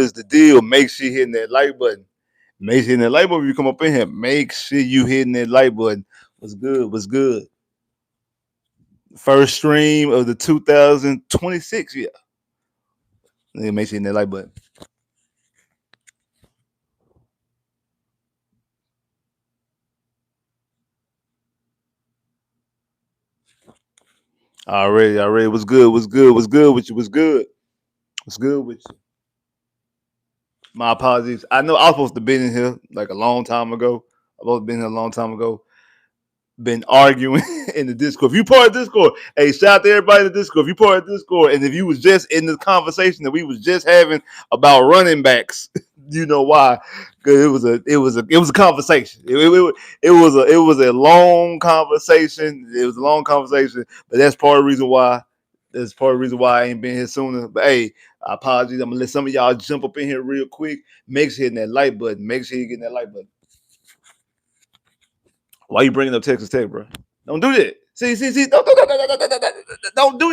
here's the deal. Make sure you're hitting that like button. Make sure you're hitting that like button if you come up in here. Make sure you hitting that like button. What's good? What's good? First stream of the 2026 year. Make sure you hitting that like button. Already. What's good? What's good? What's good with you? What's good? What's good with you? My apologies. I know I was supposed to be in here like a long time ago. I was supposed to be in here a long time ago. Been arguing in the Discord. If you part of Discord, hey, shout out to everybody in the Discord. If you part of Discord, and if you was just in the conversation that we was just having about running backs, you know why? Because it was a conversation. It was a long conversation. It was a long conversation, but that's part of the reason why. That's part of the reason why I ain't been here sooner. But hey, I apologize. I'm gonna let some of y'all jump up in here real quick. Make sure you hitting that like button. Make sure you getting that like button. Why you bringing up Texas Tech, bro? Don't do that. See. Don't do that. Don't do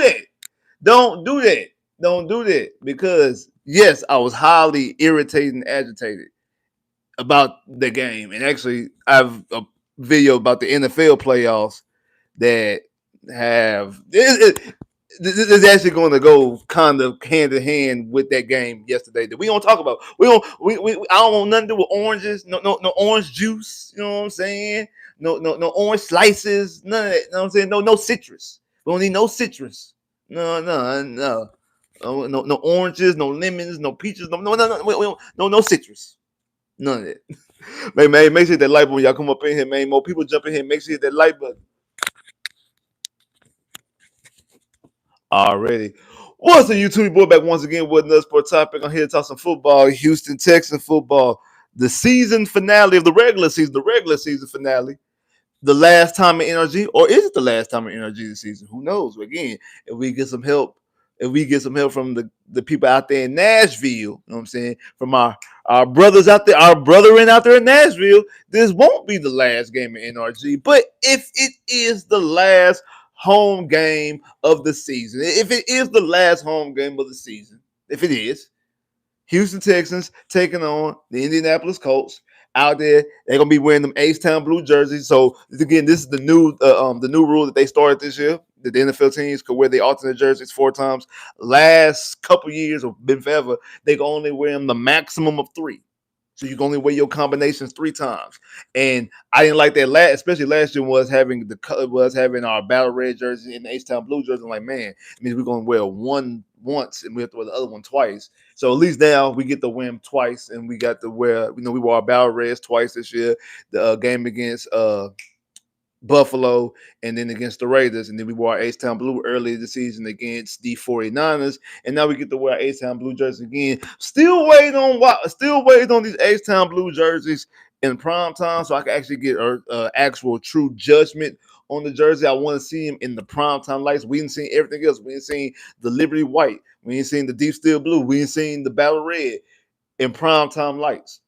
that. Don't do that. Because yes, I was highly irritated and agitated about the game, and actually, I have a video about the NFL playoffs that have this is actually going to go kind of hand in hand with that game yesterday that we don't talk about. We I don't want nothing to do with oranges, no orange juice. You know what I'm saying? No orange slices, none of that. You know what I'm saying? No citrus. We don't need no citrus. No. No oranges, no lemons, no peaches, no citrus. None of that. Man, make sure that like button when y'all come up in here, man. More people jump in here. Make sure that like button. Already. What's the YouTube boy back once again with another sport topic? I'm here to talk some football, Houston Texans football. The season finale of the regular season finale. The last time in NRG, or is it the last time in NRG this season? Who knows? Again, if we get some help, from the people out there in Nashville, you know what I'm saying? From our brothers out there, our brethren out there in Nashville, this won't be the last game in NRG. But if it is the last home game of the season, if it is the last home game of the season, if it is, Houston Texans taking on the Indianapolis Colts out there. They're gonna be wearing them H-Town blue jerseys. So again, this is the new rule that they started this year. That the NFL teams could wear the alternate jerseys 4 times. Last couple years, or been forever, they can only wear them the maximum of 3. So you can only wear your combinations 3 times. And I didn't like that especially last year was having our battle red jersey and the H-Town blue jersey. I'm like, man, it means we're gonna wear one once and we have to wear the other one twice. So at least now we get to wear them twice, and we got to wear, we wore our battle reds twice this year. The game against Buffalo, and then against the Raiders, and then we wore our H-Town blue earlier this season against the 49ers, and now we get to wear our H-Town blue jerseys again. Still waiting on these H-Town blue jerseys in prime time, so I can actually get actual true judgment on the jersey. I want to see him in the prime time lights. We ain't seen everything else. We ain't seen the Liberty white. We ain't seen the deep steel blue. We ain't seen the battle red in prime time lights.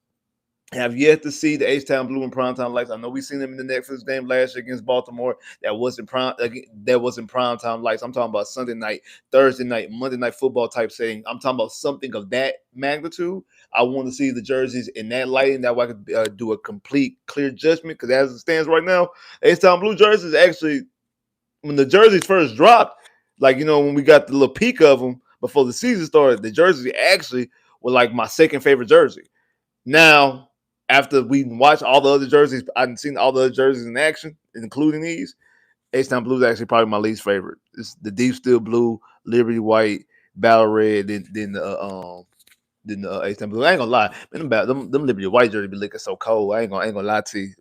Have yet to see the H-Town blue and primetime lights. I know we seen them in the Netflix game last year against Baltimore. That wasn't primetime lights. I'm talking about Sunday night, Thursday night, Monday night football type setting. I'm talking about something of that magnitude. I want to see the jerseys in that lighting. That way I could do a complete, clear judgment. Because as it stands right now, H-Town blue jerseys actually, when the jerseys first dropped, when we got the little peak of them before the season started, the jerseys actually were like my second favorite jersey. Now, after we watched all the other jerseys, I've seen all the other jerseys in action, including these. H-Town blue is actually probably my least favorite. It's the deep steel blue, Liberty white, battle red, then the H-Town blue. I ain't gonna lie, man, them Liberty white jerseys be looking so cold. I ain't gonna lie to you.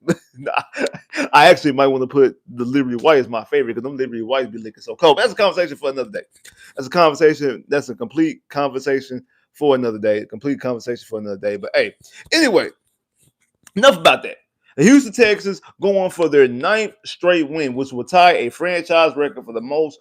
I actually might want to put the Liberty white as my favorite because them Liberty whites be looking so cold. That's a conversation for another day. That's a complete conversation for another day. But hey, anyway. Enough about that. The Houston Texans going for their 9th straight win, which will tie a franchise record for the most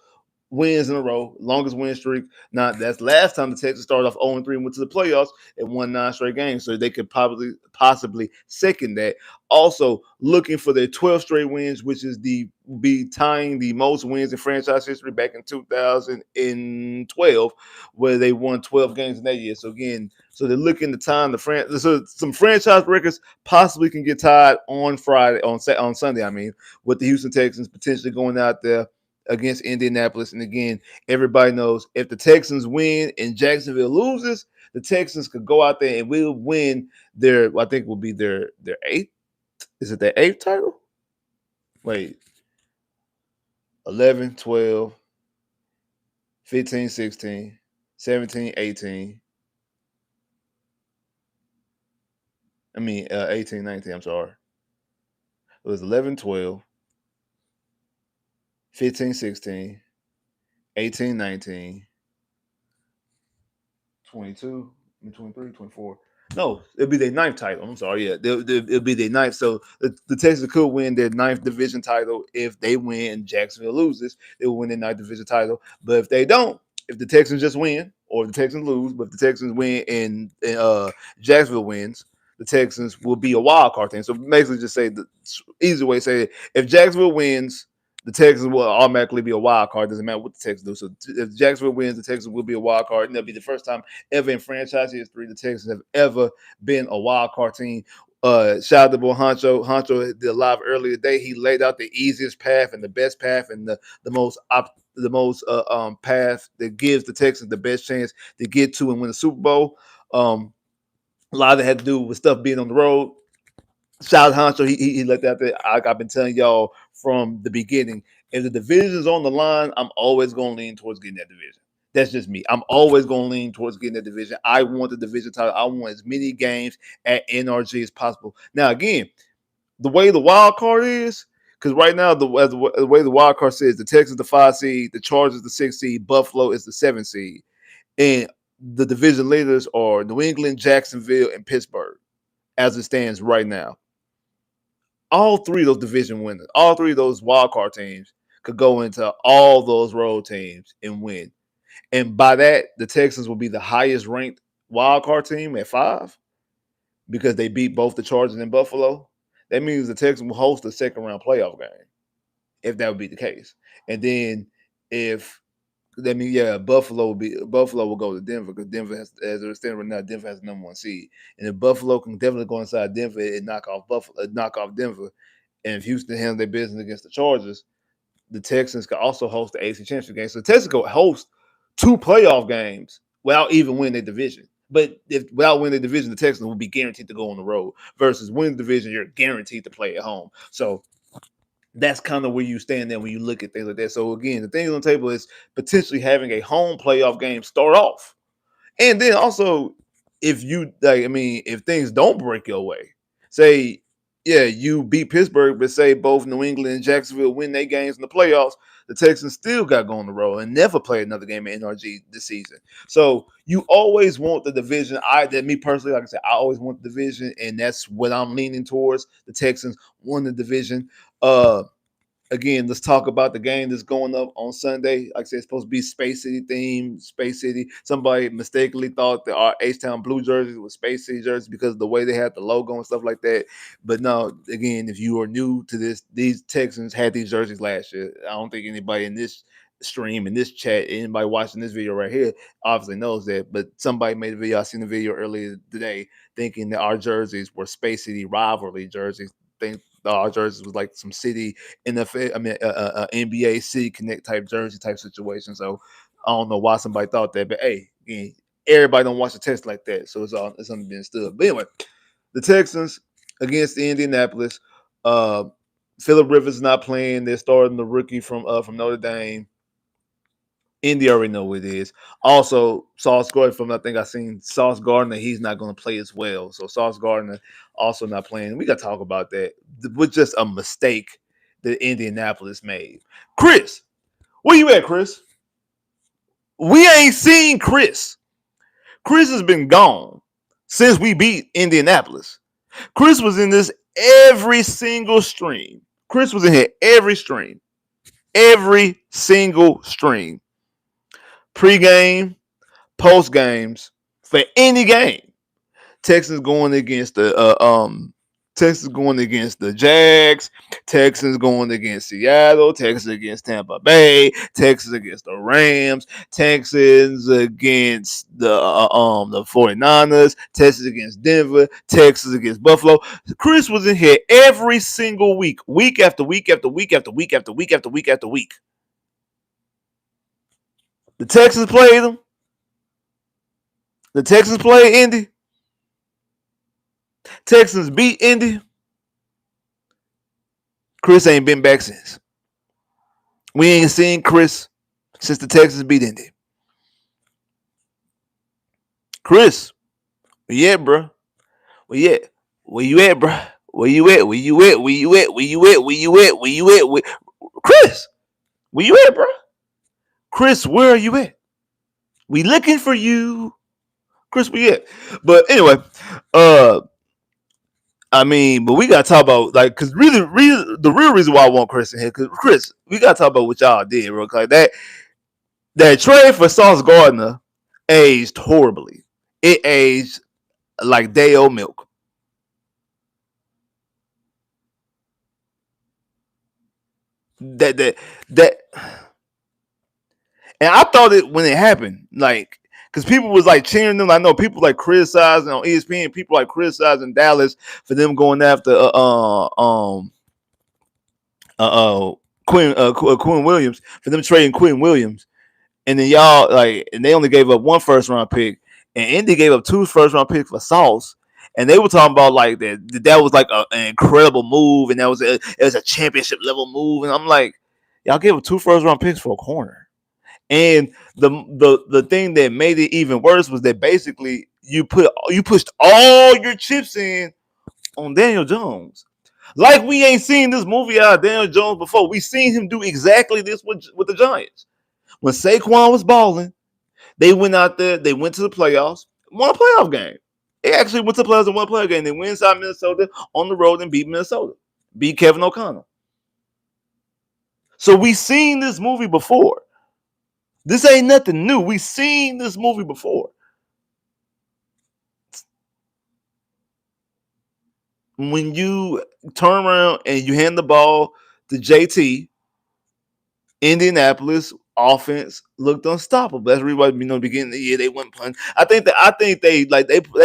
wins in a row, longest win streak. Now that's last time the Texans started off 0-3 and went to the playoffs and won 9 straight games, so they could possibly second that. Also looking for their 12 straight wins, which is the be tying the most wins in franchise history back in 2012, where they won 12 games in that year. So again, so they're looking to time so some franchise records possibly can get tied on Friday on Sunday. I mean, with the Houston Texans potentially going out there against Indianapolis. And again, everybody knows if the Texans win and Jacksonville loses, the Texans could go out there and will win their, I think will be their eighth. Is it their eighth title? Wait, 11, 12, 15, 16, 17, 18. I mean, 18, 19, I'm sorry. It was 11, 12, 15, 16, 18, 19, 22, 23, 24. No, it'll be their ninth title. I'm sorry. Yeah, it'll be their ninth. So the Texans could win their ninth division title if they win and Jacksonville loses. They will win their ninth division title. But if they don't, if the Texans just win or the Texans lose, but if the Texans win and Jacksonville wins, the Texans will be a wild card team. So basically, just say the easy way to say it: if Jacksonville wins, the Texans will automatically be a wild card. Doesn't matter what the Texans do. So if Jacksonville wins, the Texans will be a wild card, and that'll be the first time ever in franchise history the Texans have ever been a wild card team. Shout out to boy Honcho. Honcho did live earlier today. He laid out the easiest path and the best path and the most path that gives the Texans the best chance to get to and win the Super Bowl. A lot of it had to do with stuff being on the road. Shout out Honcho, he let that there. I've been telling y'all from the beginning. If the division's on the line, I'm always going to lean towards getting that division. That's just me. I'm always going to lean towards getting that division. I want the division title. I want as many games at NRG as possible. Now, again, the way the wild card is, because right now, the way the wild card says, the Texans the 5 seed, the Chargers the 6 seed, Buffalo is the 7 seed, and the division leaders are New England, Jacksonville, and Pittsburgh, as it stands right now. All three of those division winners, all three of those wild card teams could go into all those road teams and win. And by that, the Texans will be the highest ranked wild card team at 5 because they beat both the Chargers and Buffalo. That means the Texans will host a second round playoff game if that would be the case. And then if that means Buffalo will go to Denver because Denver has, as it stands right now, Denver has the number 1 seed, and if Buffalo can definitely go inside Denver and knock off Denver, and if Houston handles their business against the Chargers, the Texans could also host the AC Championship game. So the Texans could host 2 playoff games without even winning their division. But if without winning the division, the Texans will be guaranteed to go on the road. Versus winning the division, you're guaranteed to play at home. So that's kind of where you stand there when you look at things like that. So again, the thing on the table is potentially having a home playoff game start off. And then also, if you if things don't break your way, say, you beat Pittsburgh, but say both New England and Jacksonville win their games in the playoffs, the Texans still got going to roll and never play another game at NRG this season. So you always want the division. Me personally, like I said, I always want the division, and that's what I'm leaning towards. The Texans won the division. Again, let's talk about the game that's going up on Sunday. Like I said, it's supposed to be Space City themed. Space City. Somebody mistakenly thought that our H-Town blue jerseys was Space City jerseys because of the way they had the logo and stuff like that. But no, again, if you are new to this, these Texans had these jerseys last year. I don't think anybody in this stream, in this chat, anybody watching this video right here obviously knows that. But somebody made a video. I seen the video earlier today thinking that our jerseys were Space City rivalry jerseys. Our jerseys was like some city NFL, NBA City Connect type jersey type situation. So I don't know why somebody thought that, but hey, again, everybody don't watch the text like that, so it's something being stood. But anyway, the Texans against the Indianapolis. Phillip Rivers is not playing. They're starting the rookie from Notre Dame. Indy already know what it is. Also, Sauce Gardner I think I seen Sauce Gardner. He's not going to play as well. So Sauce Gardner also not playing. We got to talk about that. With just a mistake that Indianapolis made. Chris, where you at, Chris? We ain't seen Chris. Chris has been gone since we beat Indianapolis. Chris was in this every single stream. Chris was in here every stream. Every single stream, pre-game, post games, for any game. Texans going against the Texans going against the Jags, Texans going against Seattle, Texans against Tampa Bay, Texans against the Rams, Texans against the 49ers, Texans against Denver, Texans against Buffalo. Chris was in here every single week, week after week after week after week after week after week after week. The Texans played them. The Texans played Indy. Texans beat Indy. Chris ain't been back since. We ain't seen Chris since the Texans beat Indy. Chris, where you at, bro? Where you at? Where you at, bro? Where you at? Where you at? Where you at? Where you at? Where you at? Where you at? Chris, where you at, bro? Chris, where are you at? We looking for you. Chris, where you at? But anyway, I mean, but we gotta talk about cause really, the real reason why I want Chris in here, cause Chris, we gotta talk about what y'all did, real quick. That trade for Sauce Gardner aged horribly. It aged like day old milk. That, and I thought it when it happened, because people was cheering them. I know people criticizing on ESPN. People criticizing Dallas for them going after Quinn Williams, for them trading Quinn Williams, and then y'all and they only gave up one first round pick, and Indy gave up 2 first round picks for Sauce, and they were talking about that was an incredible move, and it was a championship level move, and I'm like, y'all gave up 2 first round picks for a corner. And the thing that made it even worse was that basically you pushed all your chips in on Daniel Jones. Like we ain't seen this movie out of Daniel Jones before. We seen him do exactly this with the Giants. When Saquon was balling, they went out there, they went to the playoffs, won a playoff game. They actually went to the playoffs and won a playoff game. They went inside Minnesota on the road and beat Minnesota. Beat Kevin O'Connell. So we seen this movie before. This ain't nothing new. We seen this movie before. When you turn around and you hand the ball to JT, Indianapolis offense looked unstoppable. That's really why the beginning of the year they went punting. I think they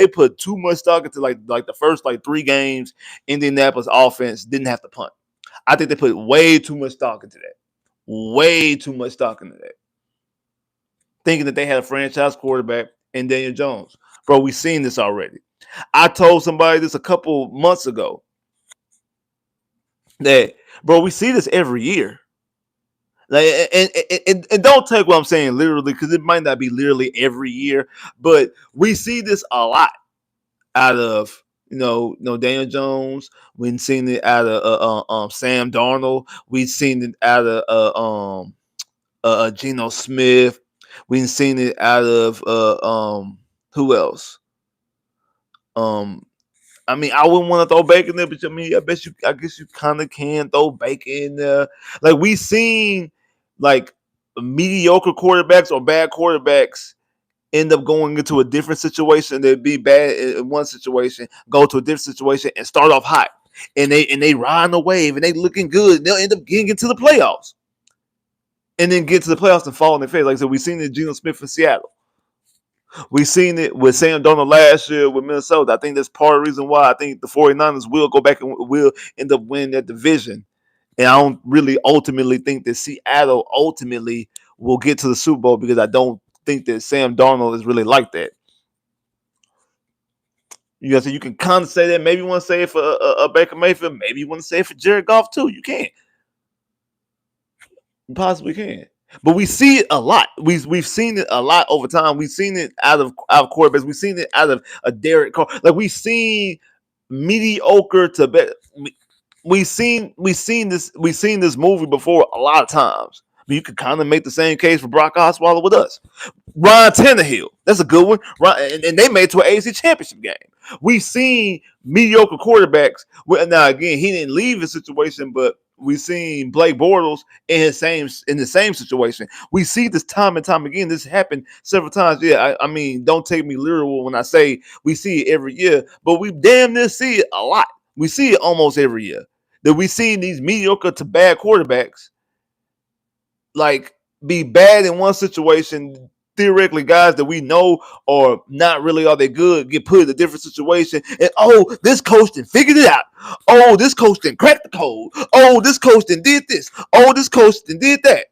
put too much stock into the first 3 games. Indianapolis offense didn't have to punt. I think they put way too much stock into that. Way too much stock into that. Thinking that they had a franchise quarterback in Daniel Jones. Bro, we've seen this already. I told somebody this a couple months ago that, bro, we see this every year. And don't take what I'm saying literally, because it might not be literally every year, but we see this a lot out of Daniel Jones. We've seen it out of Sam Darnold. We've seen it out of Geno Smith. We've seen it out of who else? I mean, I wouldn't want to throw Baker in there, but I guess you kind of can throw Baker in there. We seen mediocre quarterbacks or bad quarterbacks end up going into a different situation. They'd be bad in one situation, go to a different situation, and start off hot, and they ride the wave, and they looking good. And they'll end up getting into the playoffs, and then get to the playoffs and fall in their face. Like I said, we've seen it Geno Smith in Seattle. We've seen it with Sam Darnold last year with Minnesota. I think that's part of the reason why I think the 49ers will go back and will end up winning that division. And I don't really ultimately think that Seattle ultimately will get to the Super Bowl, because I don't think that Sam Darnold is really like that. You can kind of say that. Maybe you want to say it for Baker Mayfield. Maybe you want to say it for Jared Goff too. You can. You possibly can. But we see it a lot. We've seen it a lot over time. We've seen it out of quarterbacks. We've seen it out of a Derek Carr. We've seen mediocre to better. We've seen this movie before a lot of times. You could kind of make the same case for Brock Osweiler with us. Ryan Tannehill, that's a good one. And they made it to an AFC Championship game. We've seen mediocre quarterbacks. Now again, he didn't leave his situation, but We seen Blake Bortles in the same situation. We see this time and time again. This happened several times. Yeah, I mean, don't take me literal when I say we see it every year, but we damn near see it a lot. We see it almost every year. That we see these mediocre to bad quarterbacks like be bad in one situation. Theoretically, guys that we know are not really all that good get put in a different situation, and oh, this coach done figured it out. Oh, this coach done cracked the code. Oh, this coach done did this. Oh, this coach done did that.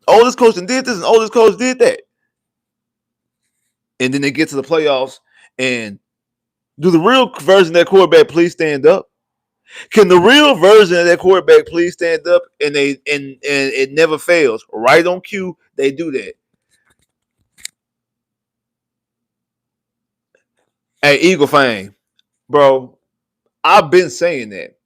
Oh, this coach done did this, and oh, this coach did that. And then they get to the playoffs, and do the real version of that quarterback please stand up? Can the real version of that quarterback please stand up? And it never fails. Right on cue, they do that. Hey, Eagle Fang, bro, I've been saying that.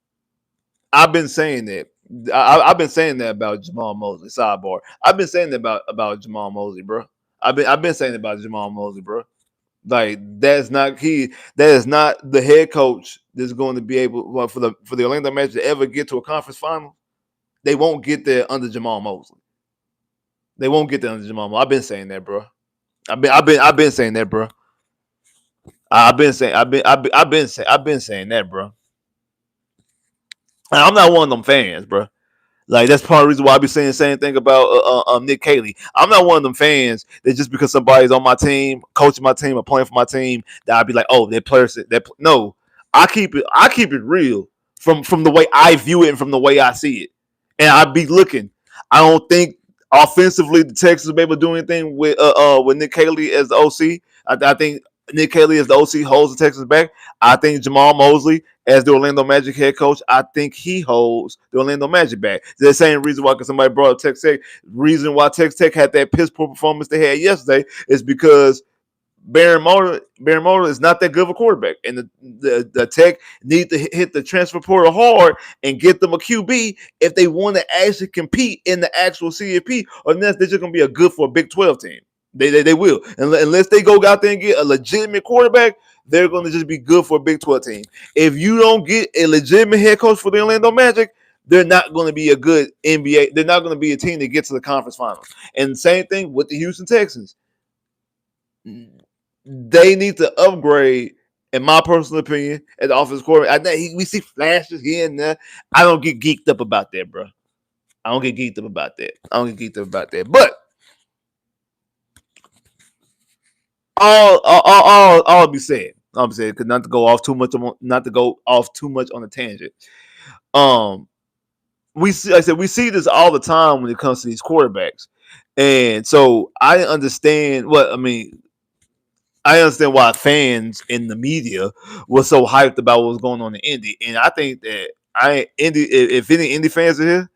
I've been saying that. I've been saying that about Jamal Mosley. Sidebar. I've been saying that about Jamal Mosley, bro. I've been saying about Jamal Mosley, bro. Like that's not key. That is not the head coach that's going to be able for the Orlando Magic to ever get to a conference final. They won't get there under Jamal Mosley. They won't get there under Jamal Mosley. I've been saying that, bro. I've been saying that, bro. I've been saying that, bro. And I'm not one of them fans, bro. Like that's part of the reason why I be saying the same thing about Nick Caley. I'm not one of them fans that just because somebody's on my team, coaching my team, or playing for my team, that I'd be like, oh, that player said that. No, I keep it real from the way I view it and from the way I see it, and I be looking. I don't think offensively the Texans will be able to do anything with Nick Caley as the OC. I think Nick Caley as the OC holds the Texans back. I think Jamal Mosley as the Orlando Magic head coach, I think he holds the Orlando Magic back. The same reason why, because somebody brought up Texas Tech, reason why Texas Tech had that piss poor performance they had yesterday is because Baron Motor is not that good of a quarterback, and the Tech need to hit the transfer portal hard and get them a QB if they want to actually compete in the actual CFP, or unless they're just going to be a good for a Big 12 team. They will. Unless they go out there and get a legitimate quarterback, they're going to just be good for a Big 12 team. If you don't get a legitimate head coach for the Orlando Magic, they're not going to be a good NBA. They're not going to be a team that gets to the conference finals. And same thing with the Houston Texans. They need to upgrade, in my personal opinion, at the offensive coordinator. I know we see flashes here and there. I don't get geeked up about that, bro. I don't get geeked up about that. But all be said. I'll be saying, because not to go off too much on a tangent. We see, like I said, we see this all the time when it comes to these quarterbacks, and so I understand why fans in the media were so hyped about what was going on in Indy, and I think that if any Indy fans are here,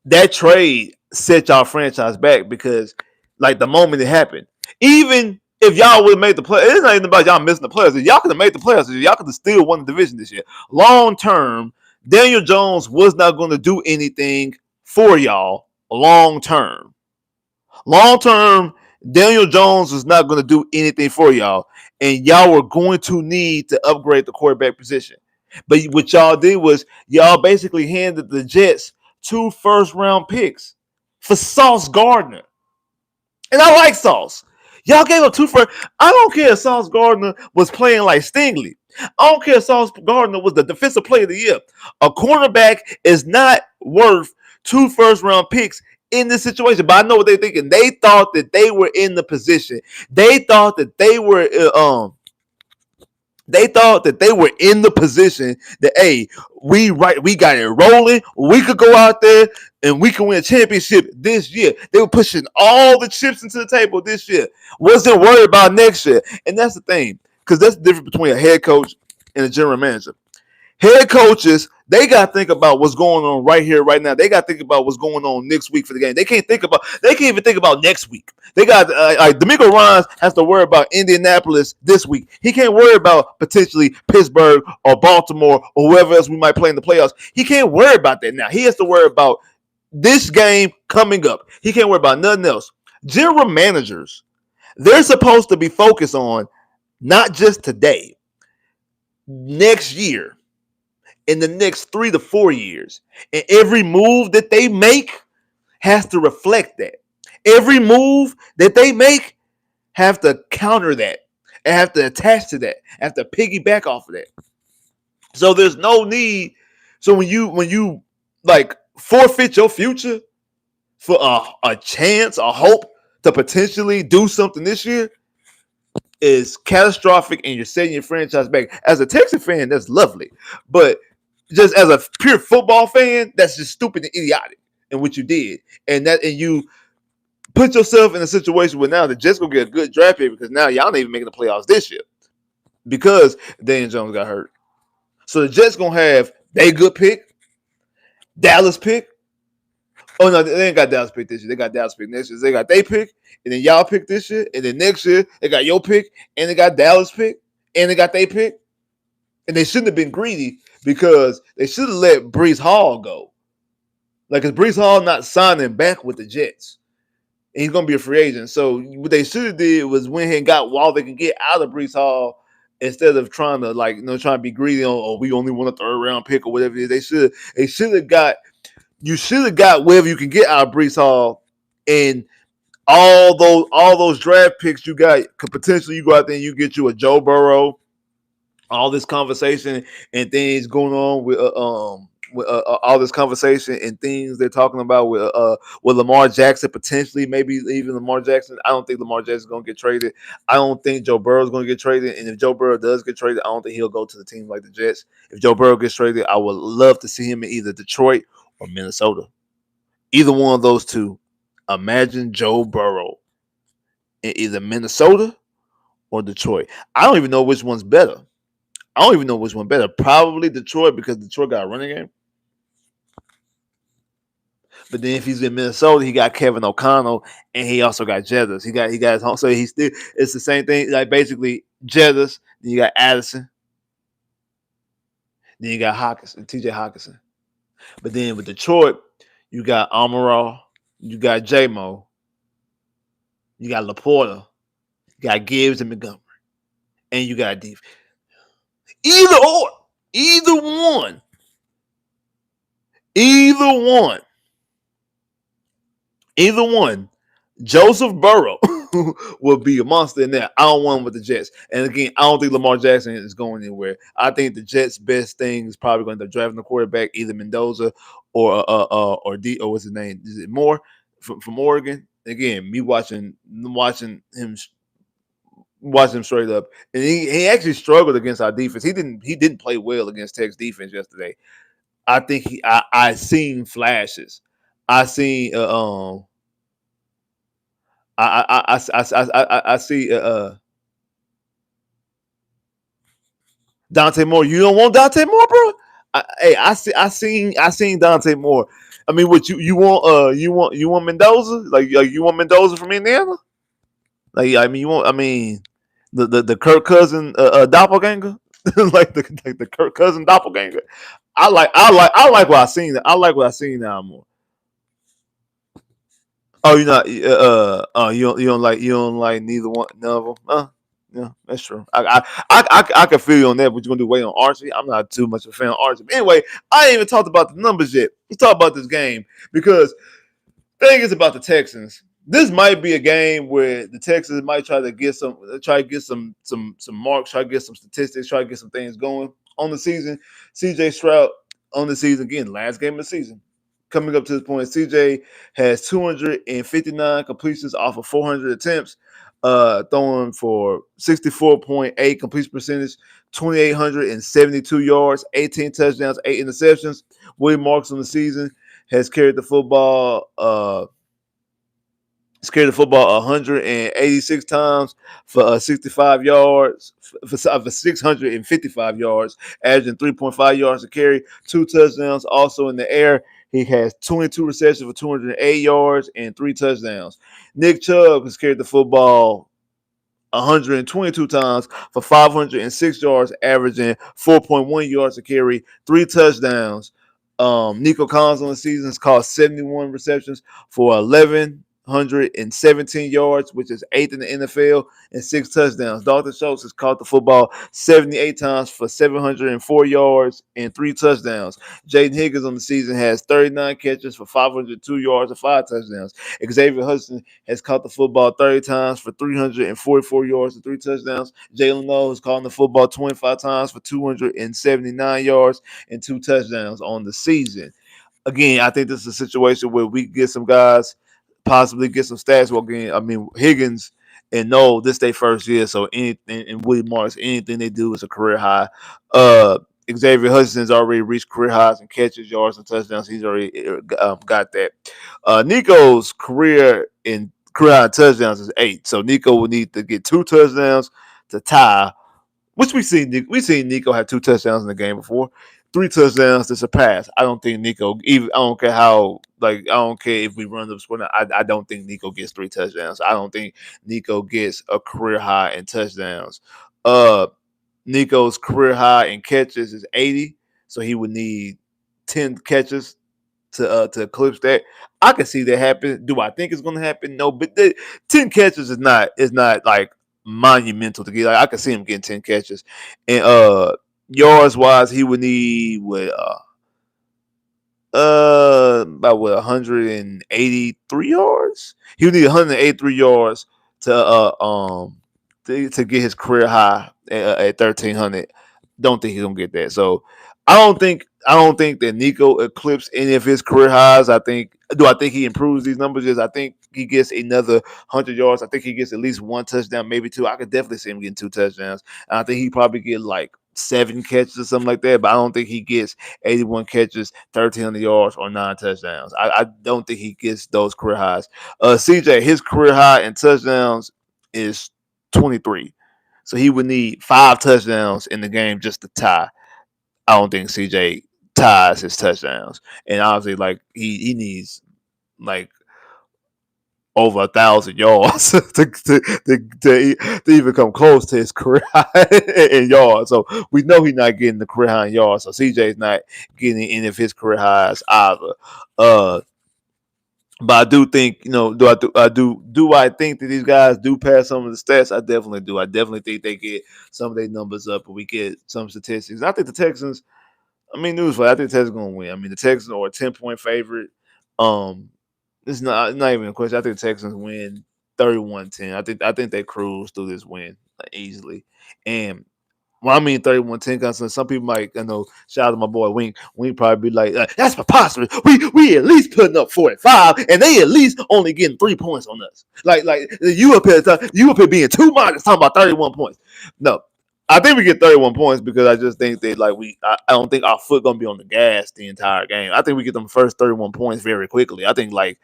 that trade set y'all franchise back because, like, the moment it happened, even if y'all would have made the play, it's not even about y'all missing the players. If y'all could have made the players, y'all could have still won the division this year. Long term, Daniel Jones was not going to do anything for y'all. Long term, Daniel Jones was not going to do anything for y'all, and y'all were going to need to upgrade the quarterback position. But what y'all did was y'all basically handed the Jets 2 first-round picks for Sauce Gardner. And I like Sauce. Y'all gave up 2 first. I don't care if Sauce Gardner was playing like Stingley. I don't care if Sauce Gardner was the defensive player of the year. A cornerback is not worth 2 first-round picks in this situation. But I know what they're thinking. They thought that they were in the position. They thought that they were in the position that, hey, we got it rolling. We could go out there and we can win a championship this year. They were pushing all the chips into the table this year. Wasn't worried about next year. And that's the thing, because that's the difference between a head coach and a general manager. Head coaches, they got to think about what's going on right here, right now. They got to think about what's going on next week for the game. They can't even think about next week. They got D'Amico Ryans has to worry about Indianapolis this week. He can't worry about potentially Pittsburgh or Baltimore or whoever else we might play in the playoffs. He can't worry about that now. He has to worry about this game coming up. He can't worry about nothing else. General managers, they're supposed to be focused on not just today, next year. in the next 3 to 4 years. And every move that they make has to reflect that. Every move that they make have to counter that and have to attach to that, have to piggyback off of that. So there's no need. So when you like forfeit your future for a chance, a hope to potentially do something this year, is catastrophic, and you're setting your franchise back. As a Texas fan, that's lovely, but just as a pure football fan, that's just stupid and idiotic in what you did, and you put yourself in a situation where now the Jets gonna get a good draft pick because now y'all not even making the playoffs this year because Daniel Jones got hurt. So the Jets gonna have they good pick, Dallas pick. Oh no, they ain't got Dallas pick this year. They got Dallas pick next year. They got they pick, and then y'all pick this year, and then next year they got your pick, and they got Dallas pick, and they got they pick. And they shouldn't have been greedy because they should have let Breece Hall go. Like, is Breece Hall not signing back with the Jets? And he's going to be a free agent. So what they should have did was went ahead and got while they can get out of Breece Hall instead of trying to trying to be greedy on, oh, we only want a third round pick or whatever it is. They should have got, you should have got whatever you can get out of Breece Hall, and all those draft picks you got could potentially, you go out there and you get you a Joe Burrow. All this conversation and things going on with all this conversation and things they're talking about with Lamar Jackson, potentially, maybe even Lamar Jackson. I don't think Lamar Jackson is going to get traded. I don't think Joe Burrow is going to get traded. And if Joe Burrow does get traded, I don't think he'll go to the team like the Jets. If Joe Burrow gets traded, I would love to see him in either Detroit or Minnesota. Either one of those two. Imagine Joe Burrow in either Minnesota or Detroit. I don't even know which one's better. I don't even know which one better. Probably Detroit because Detroit got a running game. But then if he's in Minnesota, he got Kevin O'Connell and he also got Jettas. He got his home. So he's still, it's the same thing. Like basically Jettas, then you got Addison, then you got Hawkinson, TJ Hawkinson. But then with Detroit, you got Amaral, you got J-Mo, you got Laporta, you got Gibbs and Montgomery, and you got defense. Either or, either one, Joseph Burrow will be a monster in there. I don't want him with the Jets. And again, I don't think Lamar Jackson is going anywhere. I think the Jets' best thing is probably going to drafting the quarterback, either Mendoza or what's his name? Is it Moore from Oregon? Again, me watching him straight up, and he actually struggled against our defense. He didn't play well against Tech's defense yesterday. I think I seen flashes. I seen I see Dante Moore. You don't want Dante Moore, bro? I seen Dante Moore. I mean, what you want Mendoza? Like you want Mendoza from Indiana? Like I mean, the Kirk Cousin doppelganger, like the Kirk Cousin doppelganger. I like what I seen. I like what I seen now more. Oh, you're not. You don't like neither one, none of them. Yeah, that's true. I can feel you on that. But you're gonna do wait on Archie. I'm not too much of a fan of Archie. But anyway, I ain't even talked about the numbers yet. Let's talk about this game because thing is about the Texans. This might be a game where the Texans might try to get some marks, try to get some statistics, try to get some things going on the season. CJ Stroud on the season again, last game of the season. Coming up to this point, CJ has 259 completions off of 400 attempts, throwing for 64.8 completion percentage, 2,872 yards, 18 touchdowns, 8 interceptions. Willie Marks on the season has carried the football 186 times for 65 yards, for 655 yards, averaging 3.5 yards a carry, 2 touchdowns. Also in the air, he has 22 receptions for 208 yards and 3 touchdowns. Nick Chubb has carried the football 122 times for 506 yards, averaging 4.1 yards a carry, 3 touchdowns. Nico Collins on the season has caught 71 receptions for 11 717 yards, which is eighth in the NFL, and 6 touchdowns. Dalton Schultz has caught the football 78 times for 704 yards and 3 touchdowns. Jaden Higgins on the season has 39 catches for 502 yards and 5 touchdowns. Xavier Hudson has caught the football 30 times for 344 yards and 3 touchdowns. Jalen Noel has caught the football 25 times for 279 yards and 2 touchdowns on the season. Again, I think this is a situation where we get some guys, possibly get some stats. Well, again, I mean Higgins and no, this their first year, so anything and Willie Marks, anything they do is a career high. Uh, Xavier Hudson's already reached career highs in catches, yards, and touchdowns. He's already got that. Nico's career high touchdowns is 8, so Nico will need to get 2 touchdowns to tie, which we seen Nico have 2 touchdowns in the game before, 3 touchdowns to surpass. I don't think Nico even. I don't care how I don't care if we run the score. I don't think Nico gets 3 touchdowns. I don't think Nico gets a career high in touchdowns. Uh, Nico's career high in catches is 80, so he would need 10 catches to eclipse that. I can see that happen. Do I think it's going to happen? No, but 10 catches is not like monumental to get. Like I can see him getting 10 catches, and yards wise, he would need about 183 yards. He would need 183 yards to to get his career high at 1,300. Don't think he's gonna get that. So I don't think that Nico eclipsed any of his career highs. I think he improves these numbers? Yes, I think he gets another 100 yards. I think he gets at least 1 touchdown, maybe 2. I could definitely see him getting 2 touchdowns. And I think he probably get like 7 catches or something like that. But I don't think he gets 81 catches, 1,300 yards, or 9 touchdowns. I don't think he gets those career highs. CJ, his career high in touchdowns is 23. So he would need 5 touchdowns in the game just to tie. I don't think CJ ties his touchdowns. And obviously, like he needs like over 1,000 yards to even come close to his career high in yards. So we know he's not getting the career high in yards. So CJ's not getting any of his career highs either. Uh, but I do think, do I think that these guys do pass some of the stats? I definitely do. I definitely think they get some of their numbers up, and we get some statistics. I think the Texans. I mean, newsflash. I think the Texans are gonna win. I mean, the Texans are a 10-point favorite. Um, it's not even a question. I think the Texans win 31-10. I think they cruise through this win easily. And well, I mean 31-10 because some people might, shout out to my boy Wink. Wink probably be like, that's preposterous. We at least putting up 45, and they at least only getting 3 points on us. Like you up here being too modest talking about 31 points. No. I think we get 31 points because I just think that I don't think our foot gonna be on the gas the entire game. I think we get them first 31 points very quickly. I think like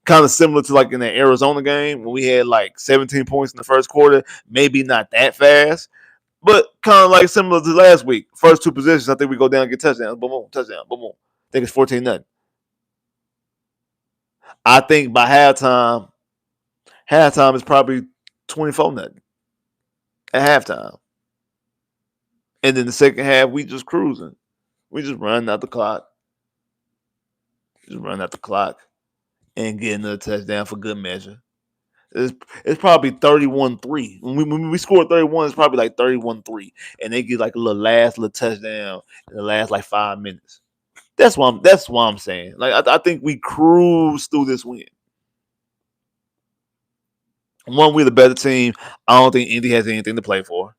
kind of similar to like in that Arizona game when we had like 17 points in the first quarter, maybe not that fast, but kind of like similar to last week. First 2 positions, I think we go down and get touchdowns. Boom, boom, touchdown, boom, boom. I think it's 14-0. I think by halftime is probably 24-0 at halftime. And then the second half, we just cruising. We just running out the clock. Just running out the clock and getting another touchdown for good measure. It's probably 31-3. When we score 31, it's probably like 31-3. And they get like a last little touchdown in the last like 5 minutes. That's why I'm saying. Like I think we cruise through this win. One, we're the better team. I don't think Indy has anything to play for.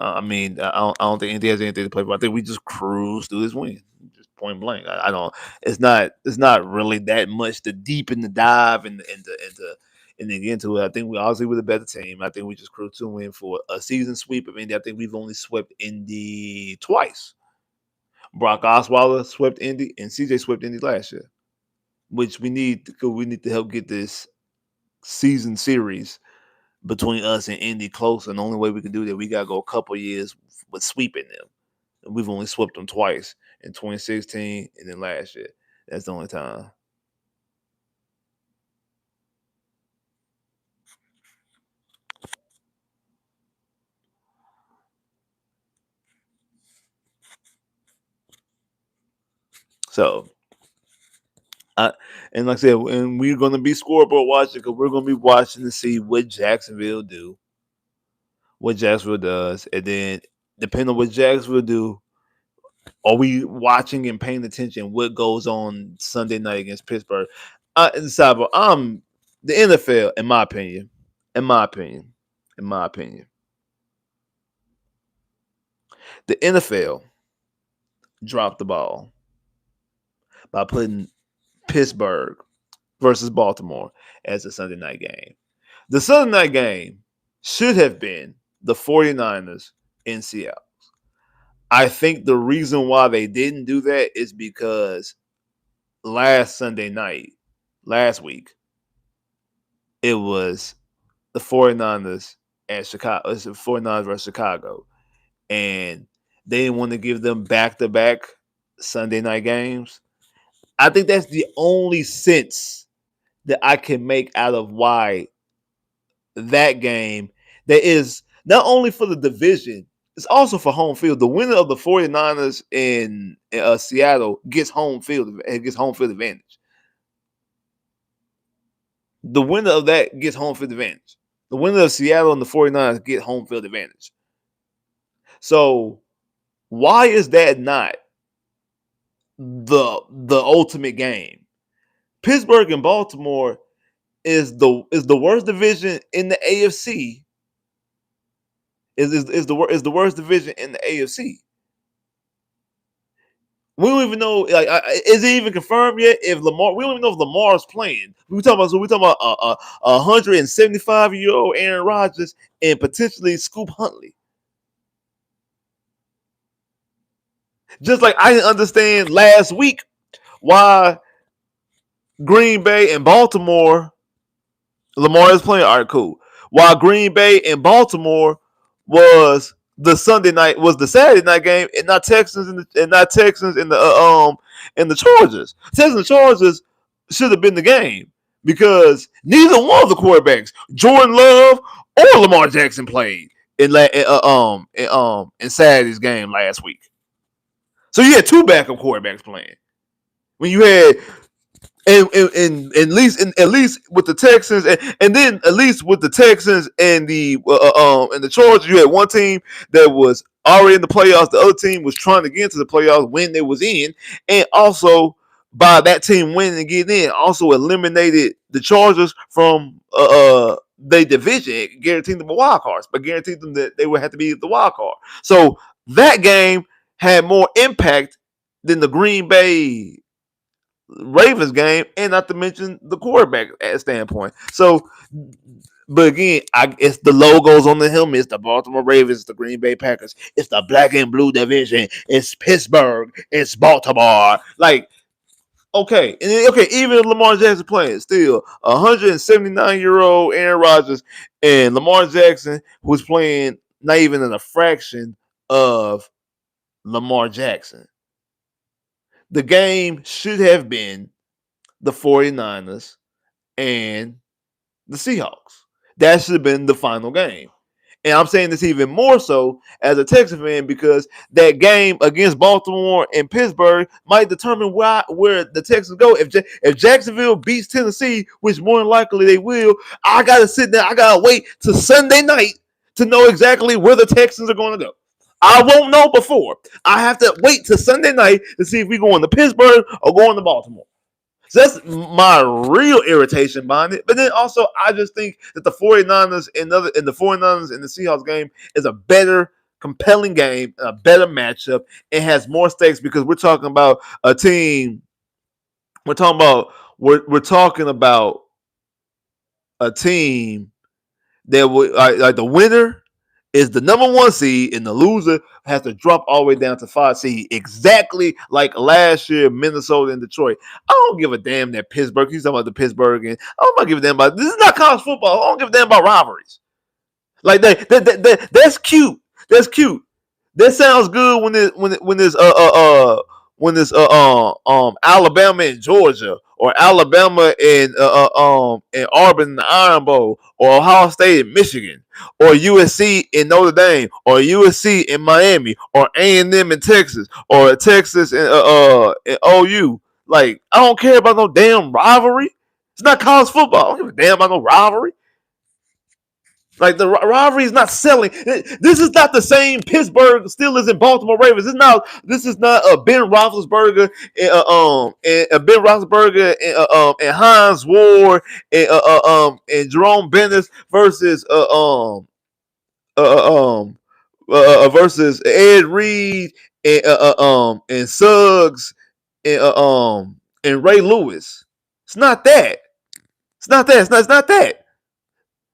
I don't think Indy has anything to play for. I think we just cruise through this win, just point blank. I don't. It's not really that much to deepen the dive and then get into it. I think we obviously we're the better team. I think we just cruise to win for a season sweep of Indy. I think we've only swept Indy twice. Brock Osweiler swept Indy, and CJ swept Indy last year, which we need because we need to help get this season series between us and Indy close. And the only way we can do that, we gotta go a couple years with sweeping them. And we've only swept them twice in 2016 and then last year. That's the only time. So I, and like I said, and we're going to be scoreboard watching because we're going to be watching to see what Jacksonville do, what Jacksonville does, and then depending on what Jacksonville do, are we watching and paying attention what goes on Sunday night against Pittsburgh? Sidebar, the NFL, in my opinion, in my opinion, the NFL dropped the ball by putting Pittsburgh versus Baltimore as a Sunday night game. The Sunday night game should have been the 49ers in Seattle. I think the reason why they didn't do that is because last Sunday night, last week, it was the 49ers at Chicago. It's the 49ers versus Chicago. And they didn't want to give them back-to-back Sunday night games. I think that's the only sense that I can make out of why that game that is not only for the division, it's also for home field. The winner of the 49ers in Seattle gets home field advantage. The winner of that gets home field advantage. The winner of Seattle and the 49ers get home field advantage. So why is that not the ultimate game? Pittsburgh and Baltimore is the worst division in the AFC. Is the worst division in the AFC. We don't even know. Like, is it even confirmed yet? If Lamar, we don't even know if Lamar's playing. We talking about a 175-year-old Aaron Rodgers and potentially Scoop Huntley. Just like I didn't understand last week why Green Bay and Baltimore, Lamar is playing. All right, cool. While Green Bay and Baltimore was the Saturday night game, and not Texans and the Chargers. Texans and Chargers should have been the game because neither one of the quarterbacks, Jordan Love or Lamar Jackson, played in Saturday's game last week. So you had two backup quarterbacks playing when you had. And at least with the Texans, and then at least with the Texans and the Chargers, you had one team that was already in the playoffs. The other team was trying to get into the playoffs when they was in, and also by that team winning and getting in, also eliminated the Chargers from their division, guaranteeing them a wild card, but guaranteed them that they would have to be the wild card. So that game had more impact than the Green Bay Ravens game, and not to mention the quarterback standpoint. So, but again, it's the logos on the helmet. It's the Baltimore Ravens, the Green Bay Packers. It's the black and blue division. It's Pittsburgh. It's Baltimore. Like, okay, even if Lamar Jackson playing, still 179-year-old Aaron Rodgers and Lamar Jackson, who's playing not even in a fraction of Lamar Jackson. The game should have been the 49ers and the Seahawks. That should have been the final game. And I'm saying this even more so as a Texas fan because that game against Baltimore and Pittsburgh might determine where the Texans go. If Jacksonville beats Tennessee, which more than likely they will, I got to sit there. I got to wait till Sunday night to know exactly where the Texans are going to go. I won't know before. I have to wait till Sunday night to see if we going to Pittsburgh or going to Baltimore. So that's my real irritation behind it. But then also, I just think that the 49ers and the 49ers and the Seahawks game is a better, compelling game, a better matchup. It has more stakes because we're talking about a team. We're talking about a team that would like the winner is the number 1 seed, and the loser has to drop all the way down to 5 seed, exactly like last year, Minnesota and Detroit. I don't give a damn that Pittsburgh. He's talking about the Pittsburgh, and I'm not giving a damn about this. Is not college football. I don't give a damn about rivalries. Like that's cute. That's cute. That sounds good when it's Alabama and Georgia, or Alabama and Auburn in the Iron Bowl, or Ohio State in Michigan, or USC in Notre Dame, or USC in Miami, or A&M in Texas, or Texas and OU. Like, I don't care about no damn rivalry. It's not college football. I don't give a damn about no rivalry. Like, the rivalry is not selling. This is not the same Pittsburgh Steelers and Baltimore Ravens. This is not a Ben Roethlisberger and Hines Ward and Jerome Bettis versus versus Ed Reed and Suggs and Ray Lewis. It's not that. It's not that. It's not that.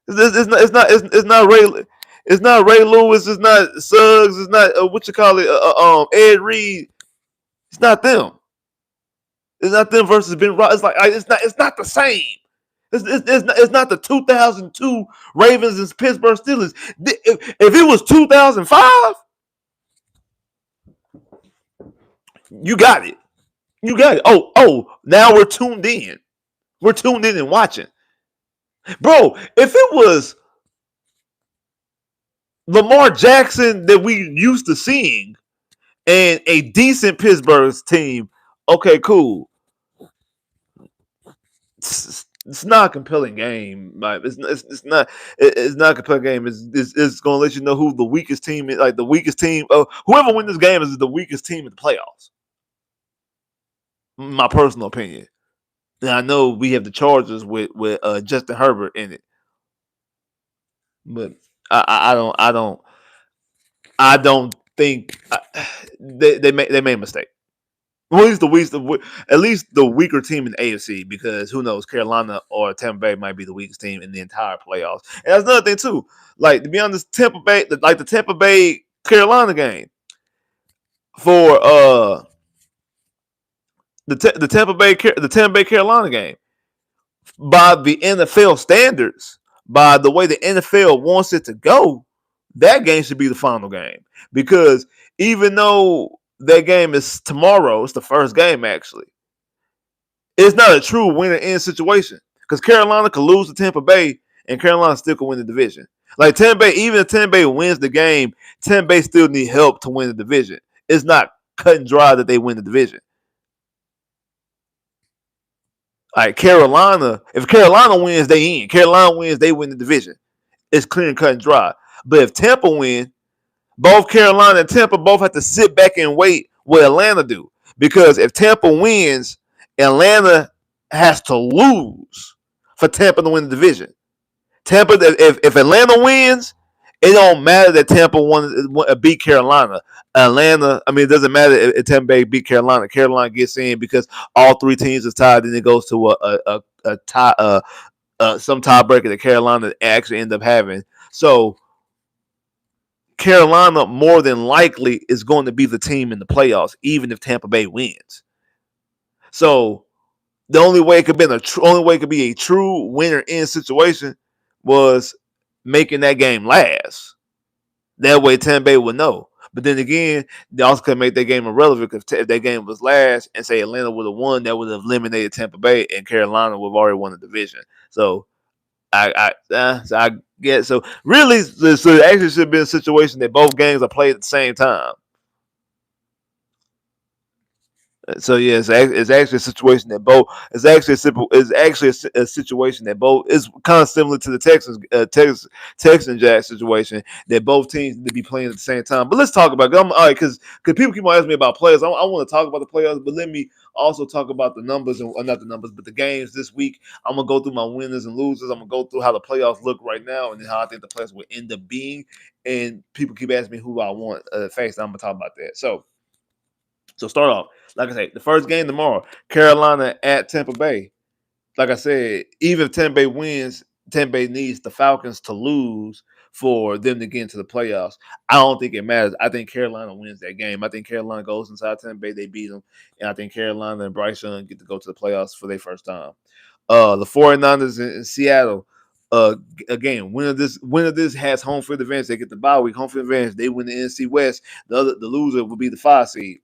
It's not Ray. It's not Ray Lewis. It's not Suggs. It's not what you call it. Ed Reed. It's not them. It's not them versus Ben Ross. It's like it's not. It's not the same. It's not the 2002 Ravens and Pittsburgh Steelers. If it was 2005, you got it. You got it. Now we're tuned in. We're tuned in and watching. Bro, if it was Lamar Jackson that we used to seeing and a decent Pittsburgh team, okay, cool. It's not a compelling game. Like, it's not a compelling game. It's going to let you know who the weakest team is. Like, the weakest team. Whoever wins this game is the weakest team in the playoffs. My personal opinion. And I know we have the Chargers with Justin Herbert in it, but I don't think they made a mistake. Well, at least the weaker team in the AFC, because who knows, Carolina or Tampa Bay might be the weakest team in the entire playoffs. And that's another thing too. Like, to be honest, the Tampa Bay Carolina game for the Tampa Bay Carolina game, by the NFL standards, by the way the NFL wants it to go, that game should be the final game. Because even though that game is tomorrow, it's the first game actually, it's not a true winner-in situation. Because Carolina could lose to Tampa Bay, and Carolina still could win the division. Like, Tampa Bay, even if Tampa Bay wins the game, Tampa Bay still need help to win the division. It's not cut and dry that they win the division. Like, Carolina, if Carolina wins, they in. Carolina wins, they win the division. It's clear and cut and dry. But if Tampa wins, both Carolina and Tampa both have to sit back and wait what Atlanta do. Because if Tampa wins, Atlanta has to lose for Tampa to win the division. Tampa, if Atlanta wins, it don't matter that Tampa beat Carolina. It doesn't matter if Tampa Bay beat Carolina. Carolina gets in because all three teams are tied, and it goes to a tie, some tiebreaker that Carolina actually end up having. So Carolina more than likely is going to be the team in the playoffs, even if Tampa Bay wins. So the only way it could be a true winner-in situation was making that game last. That way Tampa Bay would know. But then again, they also could make that game irrelevant, because if that game was last and say Atlanta would have won, that would have eliminated Tampa Bay, and Carolina would have already won the division. So I get so really, so it actually should be a situation that both games are played at the same time. So yeah, it's actually a situation that both a situation that both is kind of similar to the Texan Jack situation, that both teams need to be playing at the same time. But let's talk about it. All right, because people keep on asking me about players. I want to talk about the players, but let me also talk about the numbers, and not the numbers, but the games this week. I'm gonna go through my winners and losers. I'm gonna go through how the playoffs look right now, and then how I think the playoffs will end up being. And people keep asking me who I want faced. I'm gonna talk about that. So start off, like I say, the first game tomorrow, Carolina at Tampa Bay. Like I said, even if Tampa Bay wins, Tampa Bay needs the Falcons to lose for them to get into the playoffs. I don't think it matters. I think Carolina wins that game. I think Carolina goes inside Tampa Bay, they beat them, and I think Carolina and Bryce Young get to go to the playoffs for their first time. The 49ers in Seattle. Again, winner of this has home field advantage. They get the bye week, home field advantage. They win the NFC West. The loser will be the 5 seed.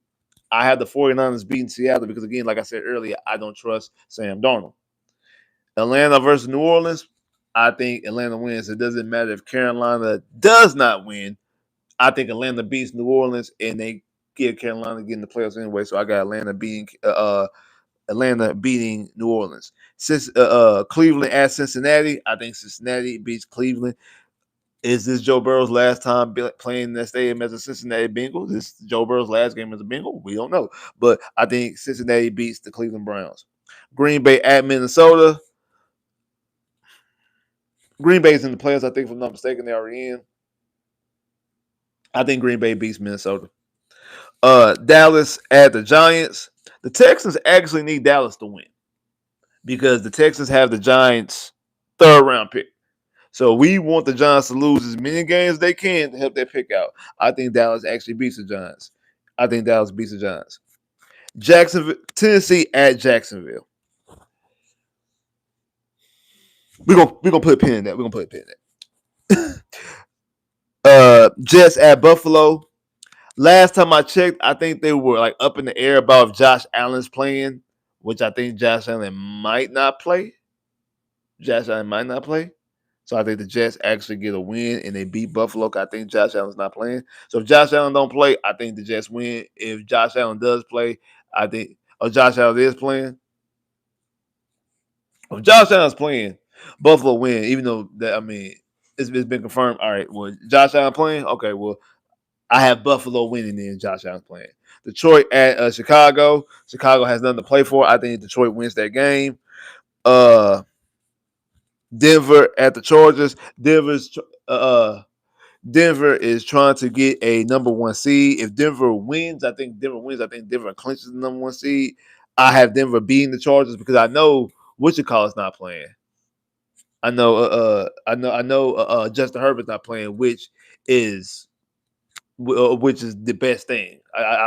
I have the 49ers beating Seattle because, again, like I said earlier, I don't trust Sam Darnold. Atlanta versus New Orleans, I think Atlanta wins. It doesn't matter if Carolina does not win. I think Atlanta beats New Orleans, and they give Carolina getting the playoffs anyway. So I got Atlanta beating Atlanta beating New Orleans. Since Cleveland at Cincinnati, I think Cincinnati beats Cleveland. Is this Joe Burrow's last time playing in that stadium as a Cincinnati Bengal? This is Joe Burrow's last game as a Bengal? We don't know. But I think Cincinnati beats the Cleveland Browns. Green Bay at Minnesota. Green Bay's in the playoffs, I think, if I'm not mistaken. They are in. I think Green Bay beats Minnesota. Dallas at the Giants. The Texans actually need Dallas to win because the Texans have the Giants' third round pick. So we want the Giants to lose as many games as they can to help that pick out. I think Dallas actually beats the Giants. I think Dallas beats the Giants. Jacksonville, Tennessee at Jacksonville. We're gonna put a pin in that. We're gonna put a pin in that. Jets at Buffalo. Last time I checked, I think they were like up in the air about if Josh Allen's playing, which I think Josh Allen might not play. Josh Allen might not play. So I think the Jets actually get a win and they beat Buffalo. I think Josh Allen's not playing. So if Josh Allen don't play, I think the Jets win. If Josh Allen does play, I think Josh Allen is playing. If Josh Allen's playing, Buffalo win. Even though that it's been confirmed. All right, well Josh Allen playing. Okay, well I have Buffalo winning. Then Josh Allen's playing. Detroit at Chicago. Chicago has nothing to play for. I think Detroit wins that game. Denver at the Chargers. Denver is trying to get a number one seed. If Denver wins, I think Denver wins. I think Denver clinches the number one seed. I have Denver beating the Chargers because I know is not playing. I know Justin Herbert's not playing, which is the best thing.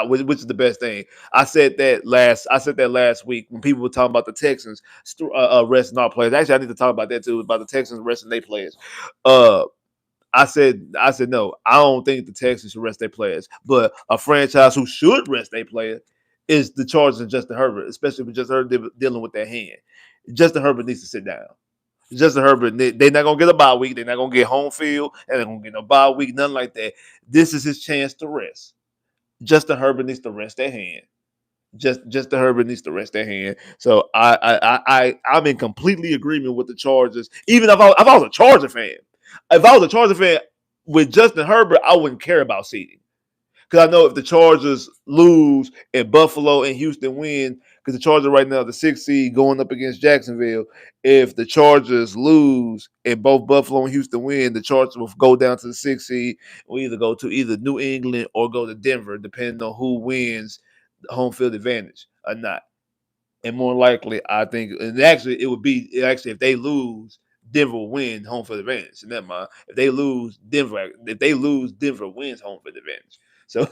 Which is the best thing. I said that last week when people were talking about the Texans resting our players. Actually, I need to talk about that too, about the Texans resting their players. I said no. I don't think the Texans should rest their players, but a franchise who should rest their player is the Chargers and Justin Herbert, especially with Justin Herbert dealing with that hand. Justin Herbert needs to sit down. Justin Herbert, they're not gonna get a bye week. They're not gonna get home field. They're not gonna get no bye week. Nothing like that. This is his chance to rest. Justin Herbert needs to rest their hand. Justin Herbert needs to rest their hand. So I'm in completely agreement with the Chargers. Even if I was a Charger fan, with Justin Herbert, I wouldn't care about seeding. Because I know if the Chargers lose and Buffalo and Houston win, because the Chargers right now the 6th seed going up against Jacksonville. If the Chargers lose and both Buffalo and Houston win, the Chargers will go down to the 6th seed. We'll either go to either New England or go to Denver, depending on who wins the home field advantage or not. And more likely, I think, and actually, it would be if they lose, Denver will win home field advantage. And never mind, if they lose, Denver wins home field advantage. So,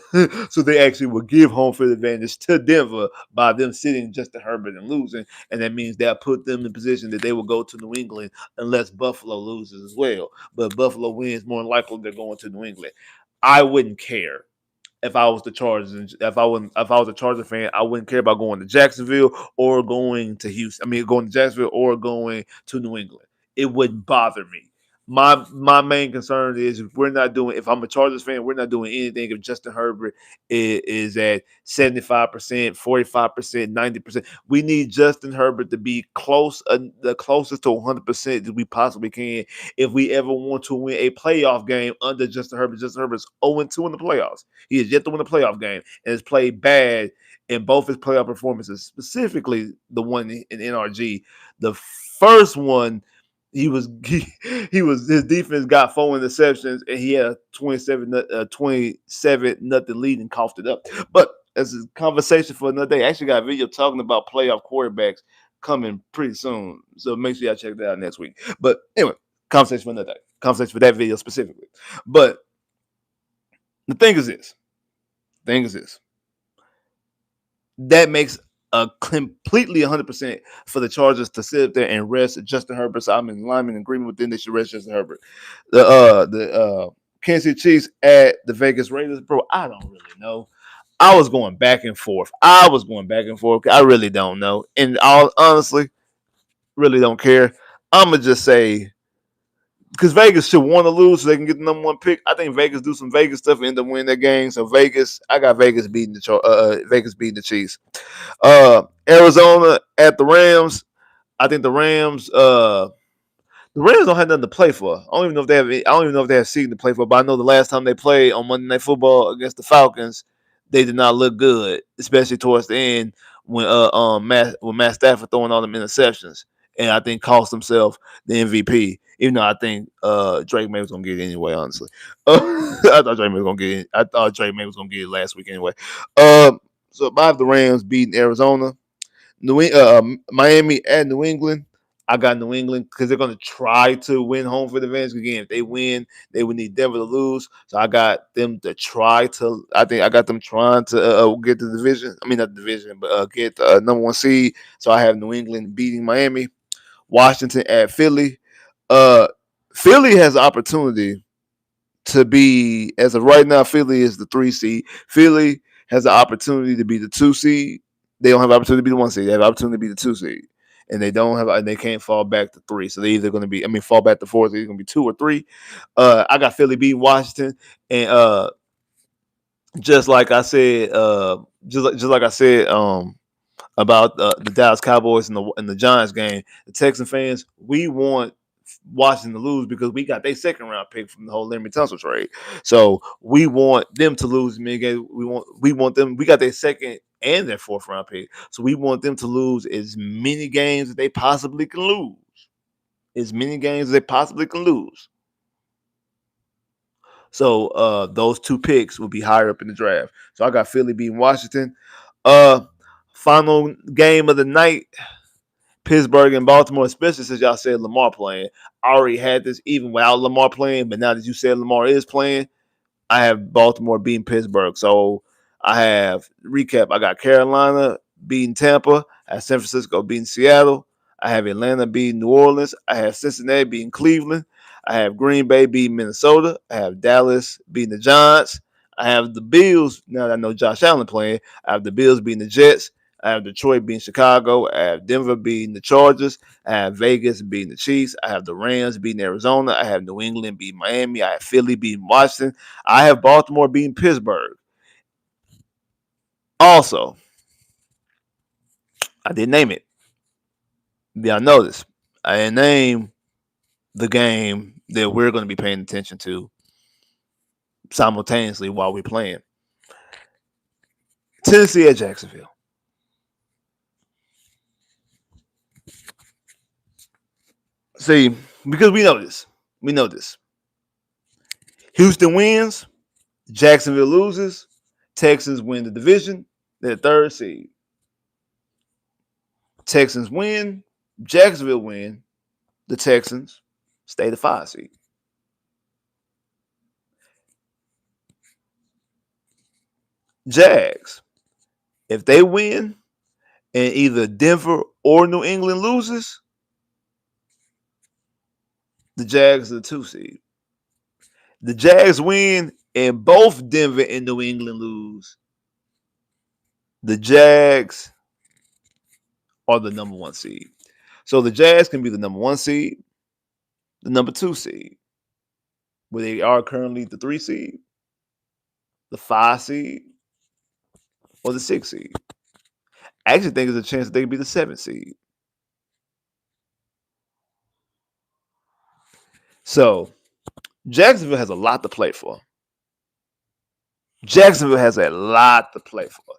so they actually will give home field advantage to Denver by them sitting Justin Herbert and losing, and that means they'll put them in position that they will go to New England unless Buffalo loses as well. But Buffalo wins, more likely they're going to New England. I wouldn't care if I was the Chargers. If I was a Charger fan, I wouldn't care about going to Jacksonville or going to Houston. Going to Jacksonville or going to New England. It wouldn't bother me. My main concern is if I'm a Chargers fan, we're not doing anything if Justin Herbert is at 75%, 45%, 90%. We need Justin Herbert to be the closest to 100% that we possibly can if we ever want to win a playoff game under Justin Herbert. Justin Herbert's 0-2 in the playoffs. He has yet to win a playoff game and has played bad in both his playoff performances, specifically the one in NRG. The first one, his defense got 4 interceptions and he had a 27 nothing lead and coughed it up. But as a conversation for another day, I actually got a video talking about playoff quarterbacks coming pretty soon. So make sure y'all check that out next week. But anyway, conversation for another day. Conversation for that video specifically. But the thing is this. That makes a completely 100% for the Chargers to sit up there and rest Justin Herbert. So I'm in agreement with them. They should rest Justin Herbert. The Kansas City Chiefs at the Vegas Raiders, bro. I don't really know. I was going back and forth. I really don't know, and honestly, really don't care. I'm gonna just say because Vegas should want to lose so they can get the number one pick. I think Vegas do some Vegas stuff and end up winning that game. So Vegas, I got Vegas beating the Chiefs. Arizona at the Rams. I think the Rams don't have nothing to play for. I don't even know if they have. I don't even know if they have season to play for. But I know the last time they played on Monday Night Football against the Falcons, they did not look good, especially towards the end when Matt Stafford throwing all them interceptions, and I think cost himself the MVP. Even though I think Drake May was gonna get it anyway. Honestly, I thought Drake May was gonna get it. I thought Drake May was gonna get it last week anyway. So I have the Rams beating Arizona. Miami at New England. I got New England because they're going to try to win home for the advantage. Again, if they win, they would need Denver to lose. So I got them to try to. I think I got them trying to get the division. I mean, not the division, but get the number one seed. So I have New England beating Miami. Washington at Philly. Uh, Philly has an opportunity to be, as of right now, Philly is the 3 seed. Philly has the opportunity to be the 2 seed. They don't have the opportunity to be the 1 seed. They have the opportunity to be the 2 seed. And they don't have, and they can't fall back to 3. So they're either going to be, fall back to 4. So they're going to be 2 or 3. I got Philly beating Washington, and just like I said, just like I said, about the Dallas Cowboys and the Giants game, the Texan fans, we want Washington to lose because we got their second round pick from the whole Larry Tunsil trade. So we want them to lose. We want them. We got their second and their fourth round pick. So we want them to lose as many games as they possibly can lose. As many games as they possibly can lose. So those 2 picks will be higher up in the draft. So I got Philly beating Washington. Final game of the night. Pittsburgh and Baltimore, especially since y'all said Lamar playing. I already had this even without Lamar playing, but now that you said Lamar is playing, I have Baltimore beating Pittsburgh. So I have recap. I got Carolina beating Tampa. I have San Francisco beating Seattle. I have Atlanta beating New Orleans. I have Cincinnati beating Cleveland. I have Green Bay beating Minnesota. I have Dallas beating the Giants. I have the Bills. Now that I know Josh Allen playing, I have the Bills beating the Jets. I have Detroit beating Chicago. I have Denver beating the Chargers. I have Vegas beating the Chiefs. I have the Rams beating Arizona. I have New England beating Miami. I have Philly beating Washington. I have Baltimore beating Pittsburgh. Also, I didn't name it. Y'all know this. I didn't name the game that we're going to be paying attention to simultaneously while we're playing. Tennessee at Jacksonville. See, because we know this. We know this. Houston wins. Jacksonville loses. Texans win the division. They're 3rd seed. Texans win. Jacksonville win. The Texans stay the 5 seed. Jags, if they win and either Denver or New England loses, the Jags are the 2 seed. The Jags win and both Denver and New England lose. The Jags are the number 1 seed. So the Jags can be the number 1 seed, the number 2 seed, where they are currently the 3 seed, the 5 seed, or the 6 seed. I actually think there's a chance that they could be the 7 seed. So Jacksonville has a lot to play for. Jacksonville has a lot to play for.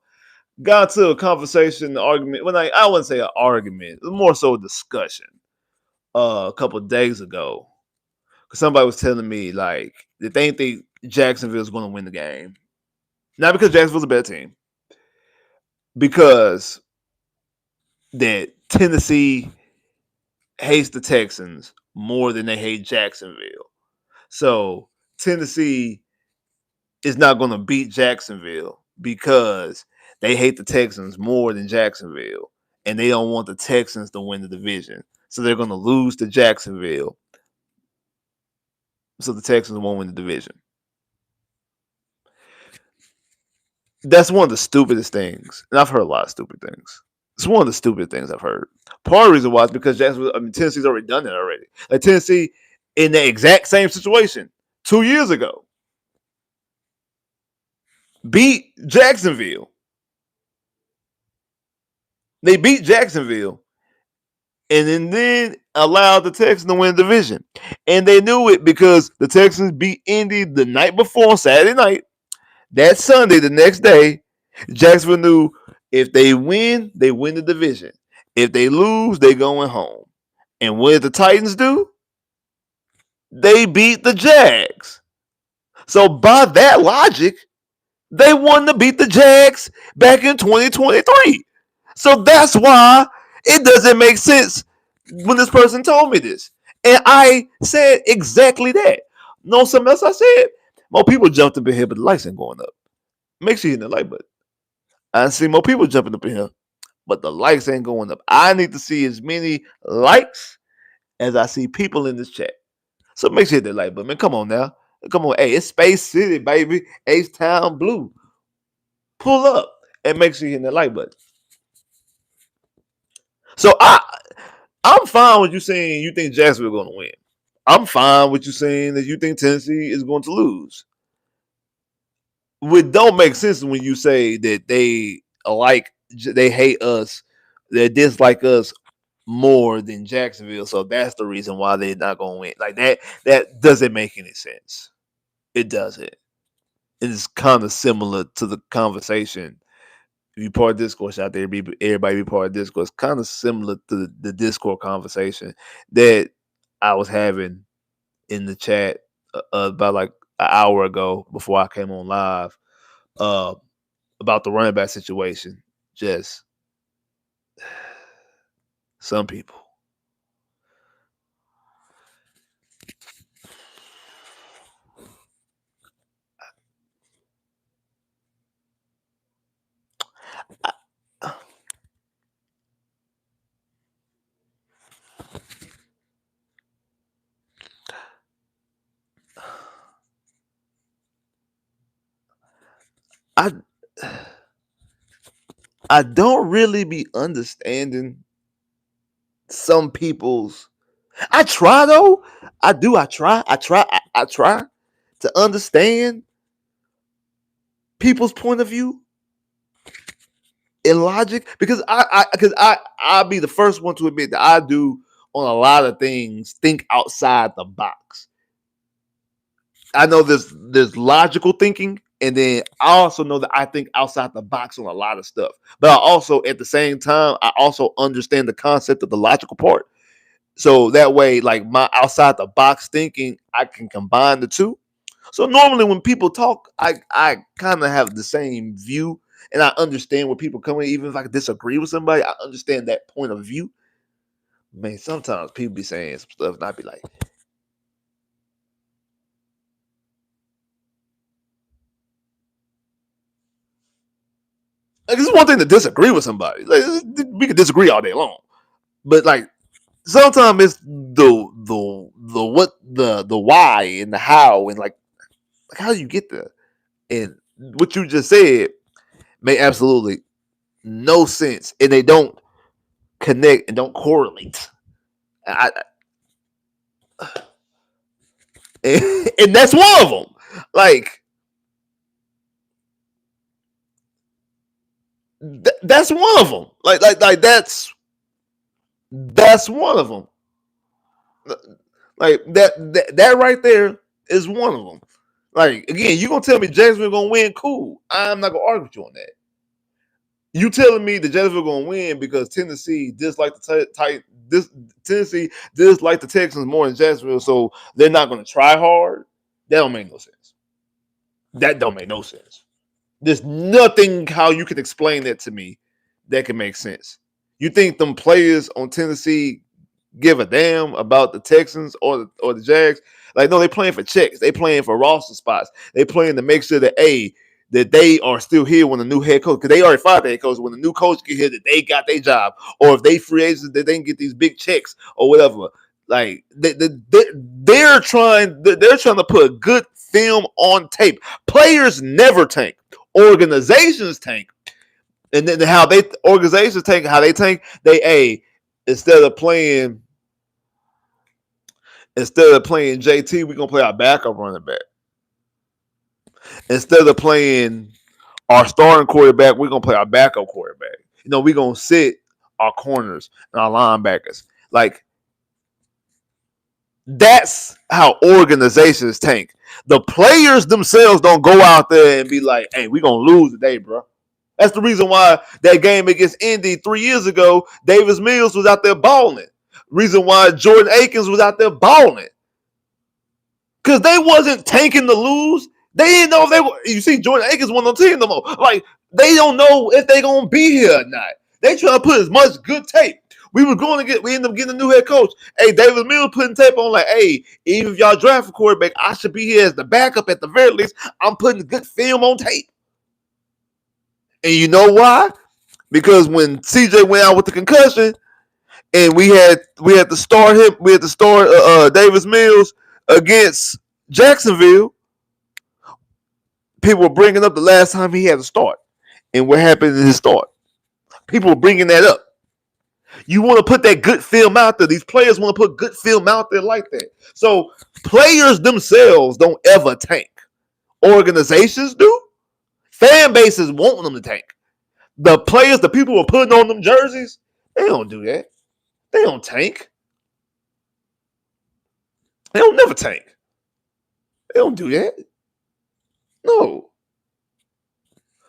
Got to a conversation, argument. Well, I wouldn't say an argument, more so a discussion. A couple of days ago, because somebody was telling me like that they think Jacksonville is going to win the game, not because Jacksonville's a better team, because that Tennessee hates the Texans more than they hate Jacksonville. So Tennessee is not going to beat Jacksonville because they hate the Texans more than Jacksonville, and they don't want the Texans to win the division. So they're going to lose to Jacksonville. So the Texans won't win the division. That's one of the stupidest things. And I've heard a lot of stupid things. It's one of the stupid things I've heard. Part of the reason why is because Tennessee's already done that already. Like Tennessee, in the exact same situation 2 years ago. Beat Jacksonville. They beat Jacksonville and then allowed the Texans to win the division. And they knew it because the Texans beat Indy the night before on Saturday night. That Sunday, the next day, Jacksonville knew if they win the division. If they lose, they going home. And what did the Titans do? They beat the Jags. So by that logic, they won to beat the Jags back in 2023. So that's why it doesn't make sense when this person told me this. And I said exactly that. Know something else I said? More people jumped up in here, but the lights ain't going up. Make sure you hit the like button. I see more people jumping up in here, but the likes ain't going up. I need to see as many likes as I see people in this chat. So make sure you hit that like button. Man, come on now. Come on. Hey, it's Space City, baby. H-Town Blue. Pull up and make sure you hit that like button. So I'm fine with you saying you think Jacksonville going to win. I'm fine with you saying that you think Tennessee is going to lose. What don't make sense when you say that they hate us, they dislike us more than Jacksonville, so that's the reason why they're not going to win. Like that doesn't make any sense. It doesn't. It's kind of similar to the conversation. If you part of Discord out there, everybody be part of Discord. It's kind of similar to the Discord conversation that I was having in the chat about like an hour ago before I came on live about the running back situation. Just some people. I don't really be understanding some people's. I try though. I do. I try. I try to understand people's point of view and logic because I'll be the first one to admit that I do on a lot of things think outside the box. I know there's logical thinking, and then I also know that I think outside the box on a lot of stuff. But I also, at the same time, I also understand the concept of the logical part. So that way, like my outside the box thinking, I can combine the two. So normally when people talk, I kind of have the same view, and I understand where people come in. Even if I disagree with somebody, I understand that point of view. Man, sometimes people be saying some stuff, and I be like, it's one thing to disagree with somebody. Like, we can disagree all day long, but like sometimes it's the what the why and the how and like how do you get there? And what you just said made absolutely no sense, and they don't connect and don't correlate. I, and that's one of them. Like that's one of them. Like that's one of them. Like that right there is one of them. Like again, you gonna tell me Jacksonville gonna win? Cool. I'm not gonna argue with you on that. You telling me the Jacksonville gonna win because Tennessee dislike Tennessee dislike the Texans more than Jacksonville, so they're not gonna try hard? That don't make no sense. That don't make no sense. There's nothing how you can explain that to me that can make sense. You think them players on Tennessee give a damn about the Texans or the Jags? Like, no, they playing for checks. They playing for roster spots. They playing to make sure that they are still here when the new head coach, because they already fired the head coach. When the new coach get here, that they got their job, or if they free agents, that they can get these big checks or whatever. Like they're trying to put good film on tape. Players never tank. Organizations tank, and then how they organizations tank, how they tank. Instead of playing Instead of playing JT, we're gonna play our backup running back. Instead of playing our starting quarterback, we're gonna play our backup quarterback. We're gonna sit our corners and our linebackers. Like, that's how organizations tank. The players themselves don't go out there and be like, hey, we're gonna lose today, bro. That's the reason why that game against Indy 3 years ago, Davis Mills was out there balling. Reason why Jordan Akins was out there balling. Because they wasn't tanking to lose. They didn't know if they were. You see, Jordan Akins wasn't on the team no more. Like, they don't know if they going to be here or not. They trying to put as much good tape. We end up getting a new head coach. Hey, Davis Mills putting tape on like, hey, even if y'all draft a quarterback, I should be here as the backup at the very least. I'm putting good film on tape. And you know why? Because when CJ went out with the concussion, and we had to start him, we had to start Davis Mills against Jacksonville. People were bringing up the last time he had to start, and what happened in his start. People were bringing that up. You want to put that good film out there. These players want to put good film out there like that. So players themselves don't ever tank. Organizations do. Fan bases want them to tank. The players, the people who are putting on them jerseys, they don't do that. They don't tank. They don't never tank. They don't do that. No.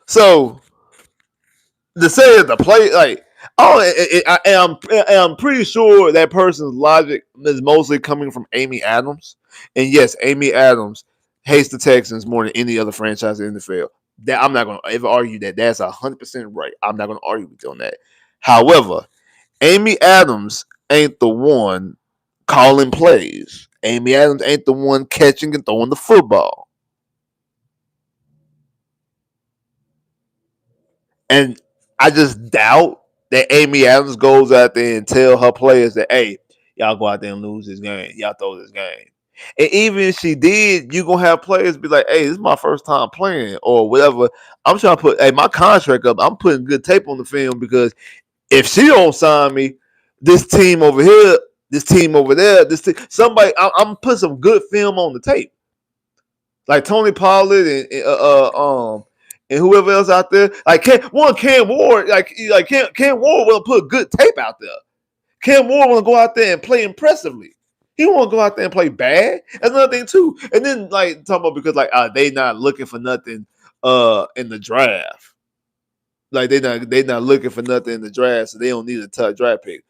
So to say that the play, like, I'm pretty sure that person's logic is mostly coming from Amy Adams. And yes, Amy Adams hates the Texans more than any other franchise in the NFL. That I'm not going to ever argue that. That's 100% right. I'm not going to argue with you on that. However, Amy Adams ain't the one calling plays. Amy Adams ain't the one catching and throwing the football. And I just doubt that Amy Adams goes out there and tell her players that, hey, y'all go out there and lose this game. Y'all throw this game. And even if she did, you're going to have players be like, hey, this is my first time playing or whatever. I'm trying to put my contract up. I'm putting good tape on the film because if she don't sign me, this team over here, this team over there, I'm putting some good film on the tape. Like Tony Pollard and whoever else out there. Like Cam Ward, Cam Ward will put good tape out there. Cam Ward will go out there and play impressively. He won't go out there and play bad. That's another thing too. And then talking about because they not looking for nothing in the draft. Like they not looking for nothing in the draft, so they don't need a top draft pick.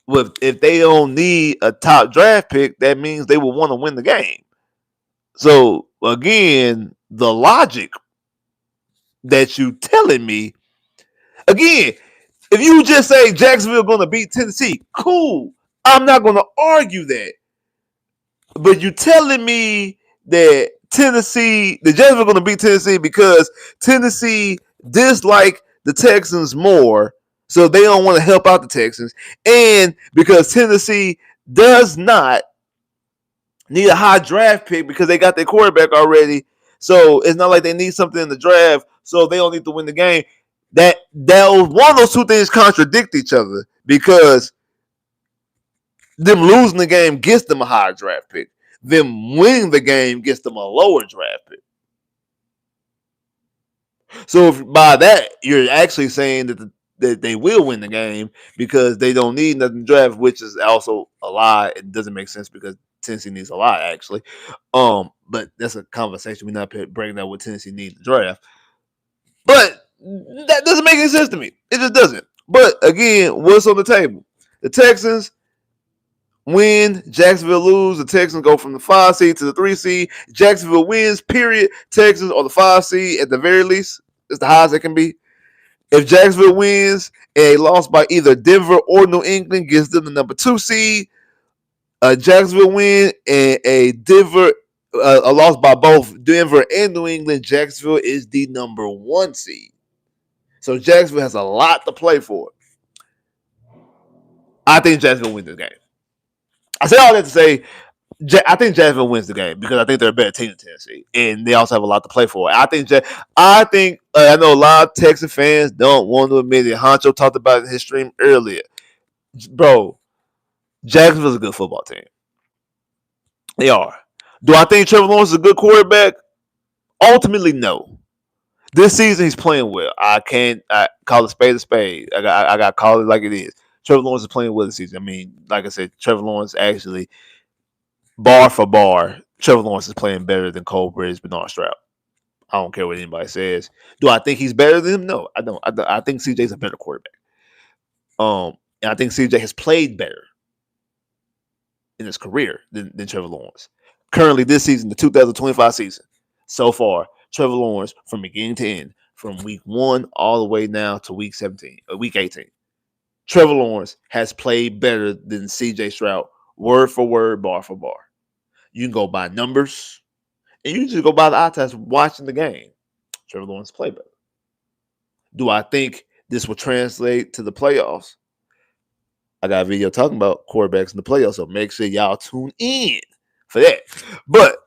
Well, if they don't need a top draft pick, that means they will want to win the game. So again, the logic that you telling me, again, if you just say Jacksonville going to beat Tennessee, cool. I'm not going to argue that. But you telling me that Jacksonville going to beat Tennessee because Tennessee dislike the Texans more, so they don't want to help out the Texans, and because Tennessee does not need a high draft pick because they got their quarterback already, so it's not like they need something in the draft, so they don't need to win the game. That one of those two things contradict each other because them losing the game gets them a higher draft pick. Them winning the game gets them a lower draft pick. So if by that you're actually saying that they will win the game because they don't need nothing to draft, which is also a lie. It doesn't make sense because Tennessee needs a lot actually. But that's a conversation we're not breaking down what Tennessee needs to draft. But that doesn't make any sense to me. It just doesn't. But again, what's on the table? The Texans win, Jacksonville lose. The Texans go from the 5 seed to the 3 seed. Jacksonville wins, period. Texans are the 5 seed at the very least. It's the highest it can be. If Jacksonville wins and a loss by either Denver or New England gives them the number 2 seed, a Jacksonville win and a loss by both Denver and New England, Jacksonville is the number 1 seed. So Jacksonville has a lot to play for. I think Jacksonville wins this game. I say all that to say, I think Jacksonville wins the game because I think they're a better team than Tennessee, and they also have a lot to play for. I know a lot of Texas fans don't want to admit it. Honcho talked about it in his stream earlier. Bro, Jacksonville's a good football team. They are. Do I think Trevor Lawrence is a good quarterback? Ultimately, no. This season, he's playing well. I can't call it spade a spade. I got to call it like it is. Trevor Lawrence is playing well this season. I mean, like I said, Trevor Lawrence actually, bar for bar, Trevor Lawrence is playing better than Cole Bridge, Bernard Stroud. I don't care what anybody says. Do I think he's better than him? No, I don't. I think CJ's a better quarterback. And I think CJ has played better in his career than Trevor Lawrence. Currently, this season, the 2025 season, so far, Trevor Lawrence from beginning to end, from week 1 all the way now to week 18. Trevor Lawrence has played better than CJ Stroud, word for word, bar for bar. You can go by numbers, and you can just go by the eye test watching the game. Trevor Lawrence played better. Do I think this will translate to the playoffs? I got a video talking about quarterbacks in the playoffs, so make sure y'all tune in for that. But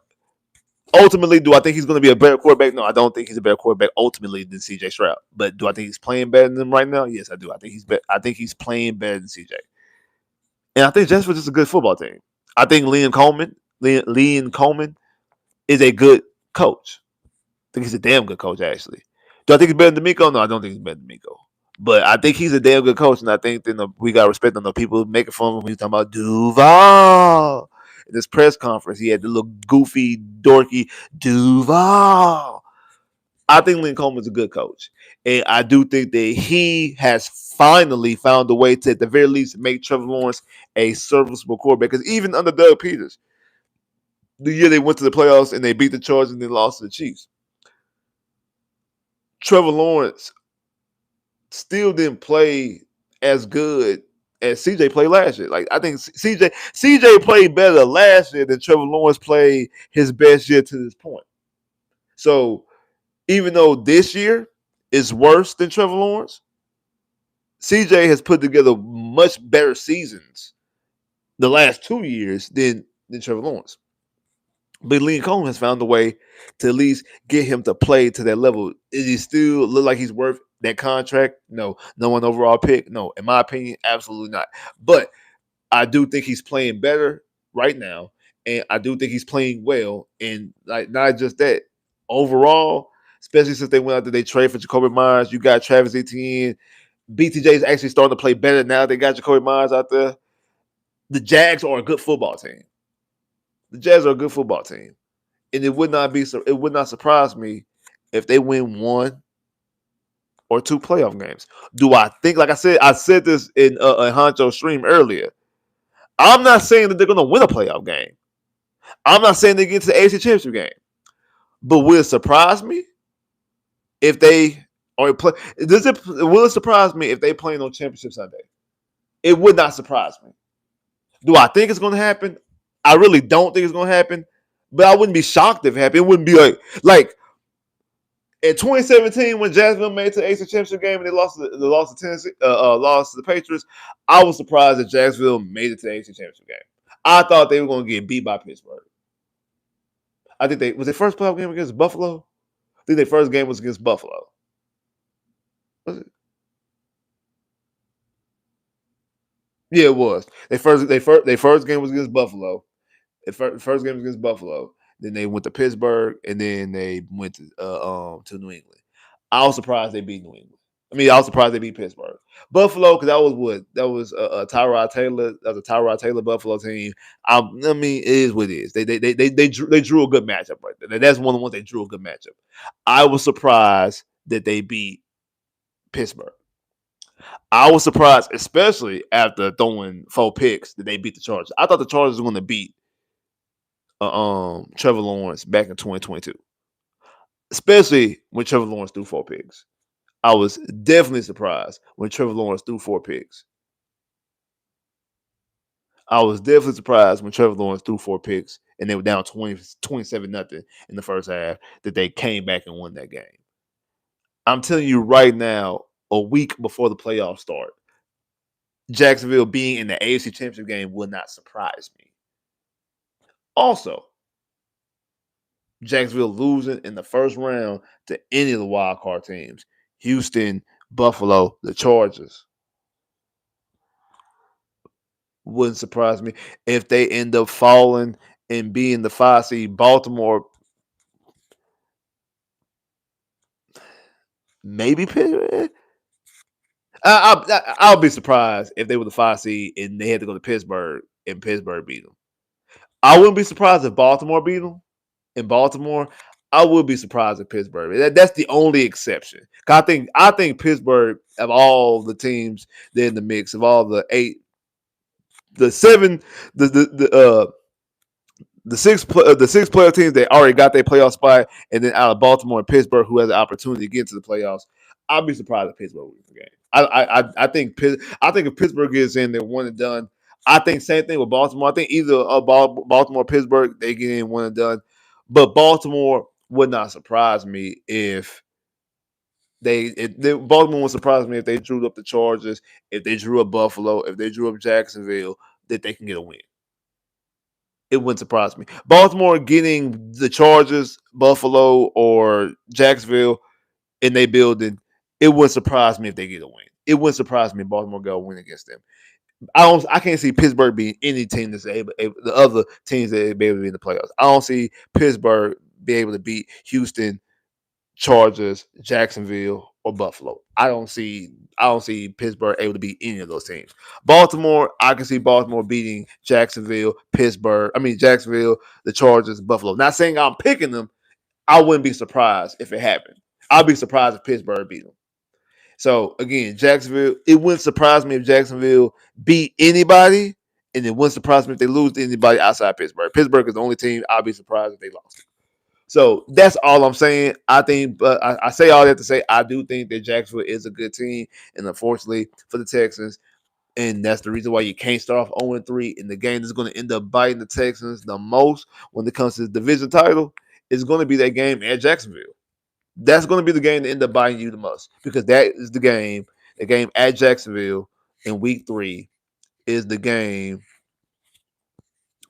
ultimately, do I think he's going to be a better quarterback? No, I don't think he's a better quarterback ultimately than CJ Stroud. But do I think he's playing better than him right now? Yes, I do. I think he's playing better than CJ. And I think Jacksonville's just a good football team. I think Liam Coleman is a good coach. I think he's a damn good coach, actually. Do I think he's better than Miko? No, I don't think he's better than Miko. But I think he's a damn good coach, and I think we got respect on the people making fun of him when he's talking about Duval. In this press conference, he had the little goofy, dorky Duval. I think Lynn Coleman's a good coach. And I do think that he has finally found a way to, at the very least, make Trevor Lawrence a serviceable quarterback. Because even under Doug Peters, the year they went to the playoffs and they beat the Chargers and then lost to the Chiefs, Trevor Lawrence still didn't play as good as CJ played last year. Like I think CJ played better last year than Trevor Lawrence played his best year to this point. So even though this year is worse than Trevor Lawrence, CJ has put together much better seasons the last 2 years than Trevor Lawrence. But Liam Coleman has found a way to at least get him to play to that level. Is he still look like he's worth that contract? No. No one overall pick? No. In my opinion, absolutely not. But I do think he's playing better right now. And I do think he's playing well. And like not just that, overall, especially since they went out there, they trade for Jacoby Myers. You got Travis Etienne. BTJ is actually starting to play better now. They got Jacoby Myers out there. The Jags are a good football team. The Jags are a good football team. And it would not surprise me if they win 1 or 2 playoff games. Do I think, like I said this in a Honcho stream earlier. I'm not saying that they're going to win a playoff game. I'm not saying they get to the AFC Championship game. But will it surprise me if they are play? Will it surprise me if they play on Championship Sunday? It would not surprise me. Do I think it's going to happen? I really don't think it's going to happen. But I wouldn't be shocked if it happened. It wouldn't be like in 2017 when Jacksonville made it to the AFC Championship game and they lost to Tennessee, lost to the Patriots. I was surprised that Jacksonville made it to the AFC Championship game. I thought they were going to get beat by Pittsburgh. I think was their first playoff game against Buffalo. I think their first game was against Buffalo. Was it? Yeah, it was. Their first game was against Buffalo. First game was against Buffalo. Then they went to Pittsburgh, and then they went to New England. I was surprised they beat New England. I mean, I was surprised they beat Pittsburgh. Buffalo, because that was what? That was Tyrod Taylor. That was a Tyrod Taylor Buffalo team. I mean, it is what it is. They drew a good matchup right there. That's one of the ones they drew a good matchup. I was surprised that they beat Pittsburgh. I was surprised, especially after throwing 4 picks, that they beat the Chargers. I thought the Chargers were going to beat Trevor Lawrence back in 2022, especially when Trevor Lawrence threw 4 picks. I was definitely surprised when Trevor Lawrence threw 4 picks. I was definitely surprised when Trevor Lawrence threw 4 picks and they were down 27-0 in the first half that they came back and won that game. I'm telling you right now, a week before the playoffs start, Jacksonville being in the AFC Championship game will not surprise me. Also, Jacksonville losing in the first round to any of the wild card teams. Houston, Buffalo, the Chargers. Wouldn't surprise me if they end up falling and being the 5 seed, Baltimore maybe Pittsburgh. I'll be surprised if they were the 5 seed and they had to go to Pittsburgh and Pittsburgh beat them. I wouldn't be surprised if Baltimore beat them in Baltimore. I would be surprised if Pittsburgh. That's the only exception. I think Pittsburgh, of all the teams they're in the mix, of all the 8, the 7, the six playoff teams that already got their playoff spot, and then out of Baltimore and Pittsburgh, who has the opportunity to get into the playoffs, I'll be surprised if Pittsburgh wins the game. I think if Pittsburgh gets in, they're one and done. I think same thing with Baltimore. I think either Baltimore or Pittsburgh, they get in one and done. But Baltimore would not surprise me if Baltimore would surprise me if they drew up the Chargers, if they drew up Buffalo, if they drew up Jacksonville, that they can get a win. It wouldn't surprise me. Baltimore getting the Chargers, Buffalo, or Jacksonville in their building, it wouldn't surprise me if they get a win. It wouldn't surprise me if Baltimore got a win against them. I can't see Pittsburgh being any team that's the other teams that be able to be in the playoffs. I don't see Pittsburgh be able to beat Houston, Chargers, Jacksonville, or Buffalo. I don't see Pittsburgh able to beat any of those teams. Baltimore, I can see Baltimore beating Jacksonville, Jacksonville, the Chargers, Buffalo. Not saying I'm picking them. I wouldn't be surprised if it happened. I'd be surprised if Pittsburgh beat them. So again, Jacksonville, it wouldn't surprise me if Jacksonville beat anybody, and it wouldn't surprise me if they lose to anybody outside Pittsburgh. Pittsburgh is the only team I'd be surprised if they lost. So that's all I'm saying. I think, but I say all that to say I do think that Jacksonville is a good team, and unfortunately for the Texans, and that's the reason why you can't start off 0-3. And the game that's going to end up biting the Texans the most when it comes to the division title is going to be that game at Jacksonville. That's going to be the game that end up biting you the most, because that is the game at Jacksonville in week 3 is the game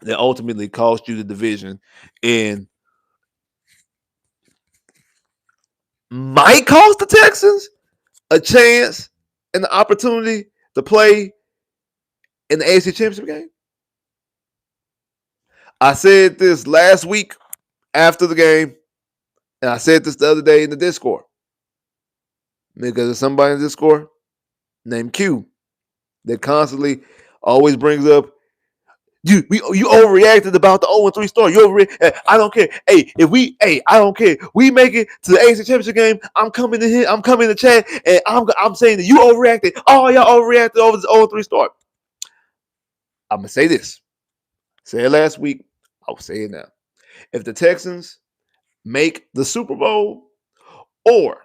that ultimately cost you the division and might cost the Texans a chance and the opportunity to play in the AFC Championship game. I said this last week after the game, and I said this the other day in the Discord, because there's somebody in the Discord named Q that constantly always brings up, you overreacted about the 0-3 start. You overreacted. I don't care. I don't care. We make it to the AFC Championship game. I'm coming in here. I'm coming in the chat, and I'm saying that you overreacted. Oh, y'all overreacted over this 0-3 start. I'm gonna say this. Said it last week. I'll say it now. If the Texans make the Super Bowl or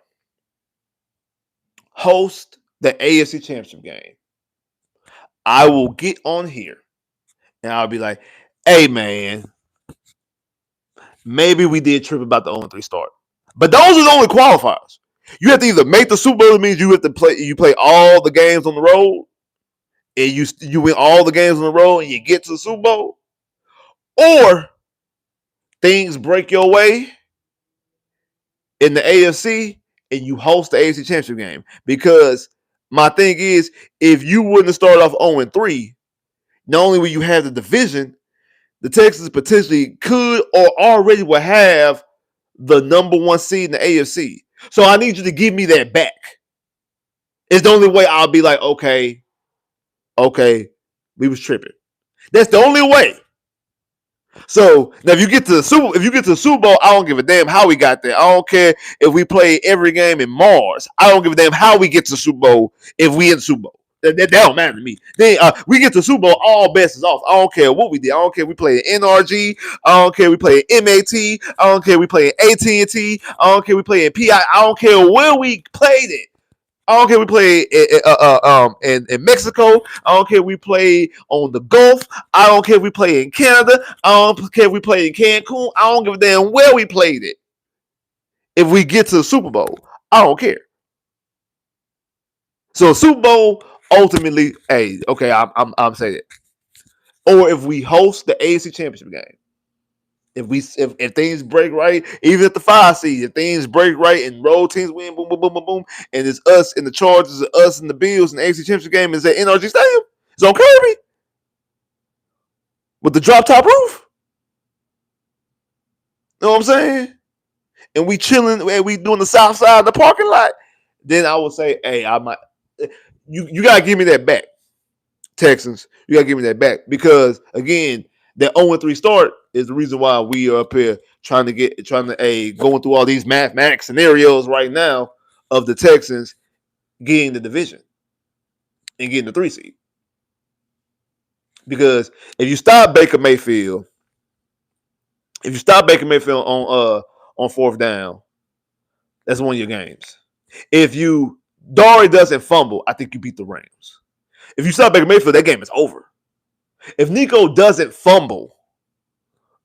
host the AFC Championship game, I will get on here and I'll be like, hey, man, maybe we did trip about the 0-3 start. But those are the only qualifiers. You have to either make the Super Bowl, it means you have to play all the games on the road, and you win all the games on the road and you get to the Super Bowl, or things break your way in the AFC and you host the AFC Championship game. Because my thing is, if you wouldn't have started off 0-3, not only will you have the division, the Texans potentially could or already will have the number 1 seed in the AFC. So I need you to give me that back. It's the only way I'll be like, okay, we was tripping. That's the only way. So now if you get to the Super Bowl, I don't give a damn how we got there. I don't care if we play every game in Mars. I don't give a damn how we get to the Super Bowl if we in the Super Bowl. That don't matter to me. Then we get to the Super Bowl, all bets is off. I don't care what we did. I don't care if we play in NRG. I don't care if we play in MAT. I don't care if we play in AT&T. I don't care if we play in PI. I don't care where we played it. I don't care if we play in Mexico. I don't care if we play on the Gulf. I don't care if we play in Canada. I don't care if we play in Cancun. I don't give a damn where we played it. If we get to the Super Bowl, I don't care. So Super Bowl ultimately, I'm saying it. Or if we host the AFC Championship game. If things break right, even at the 5 seed, if things break right and road teams win, boom, boom, boom, boom, boom, and it's us and the Chargers, us and the Bills, and the AFC Championship game is at NRG Stadium. It's on Kirby with the drop top roof. You know what I'm saying? And we chilling and we doing the south side of the parking lot, then I would say, hey, I might you gotta give me that back. Texans, you gotta give me that back. Because again, that 0-3 start is the reason why we are up here going through all these mathematics scenarios right now of the Texans getting the division and getting the 3 seed. Because if you stop Baker Mayfield on fourth down, that's one of your games. If you Dari doesn't fumble, I think you beat the Rams. If you stop Baker Mayfield, that game is over. If Nico doesn't fumble,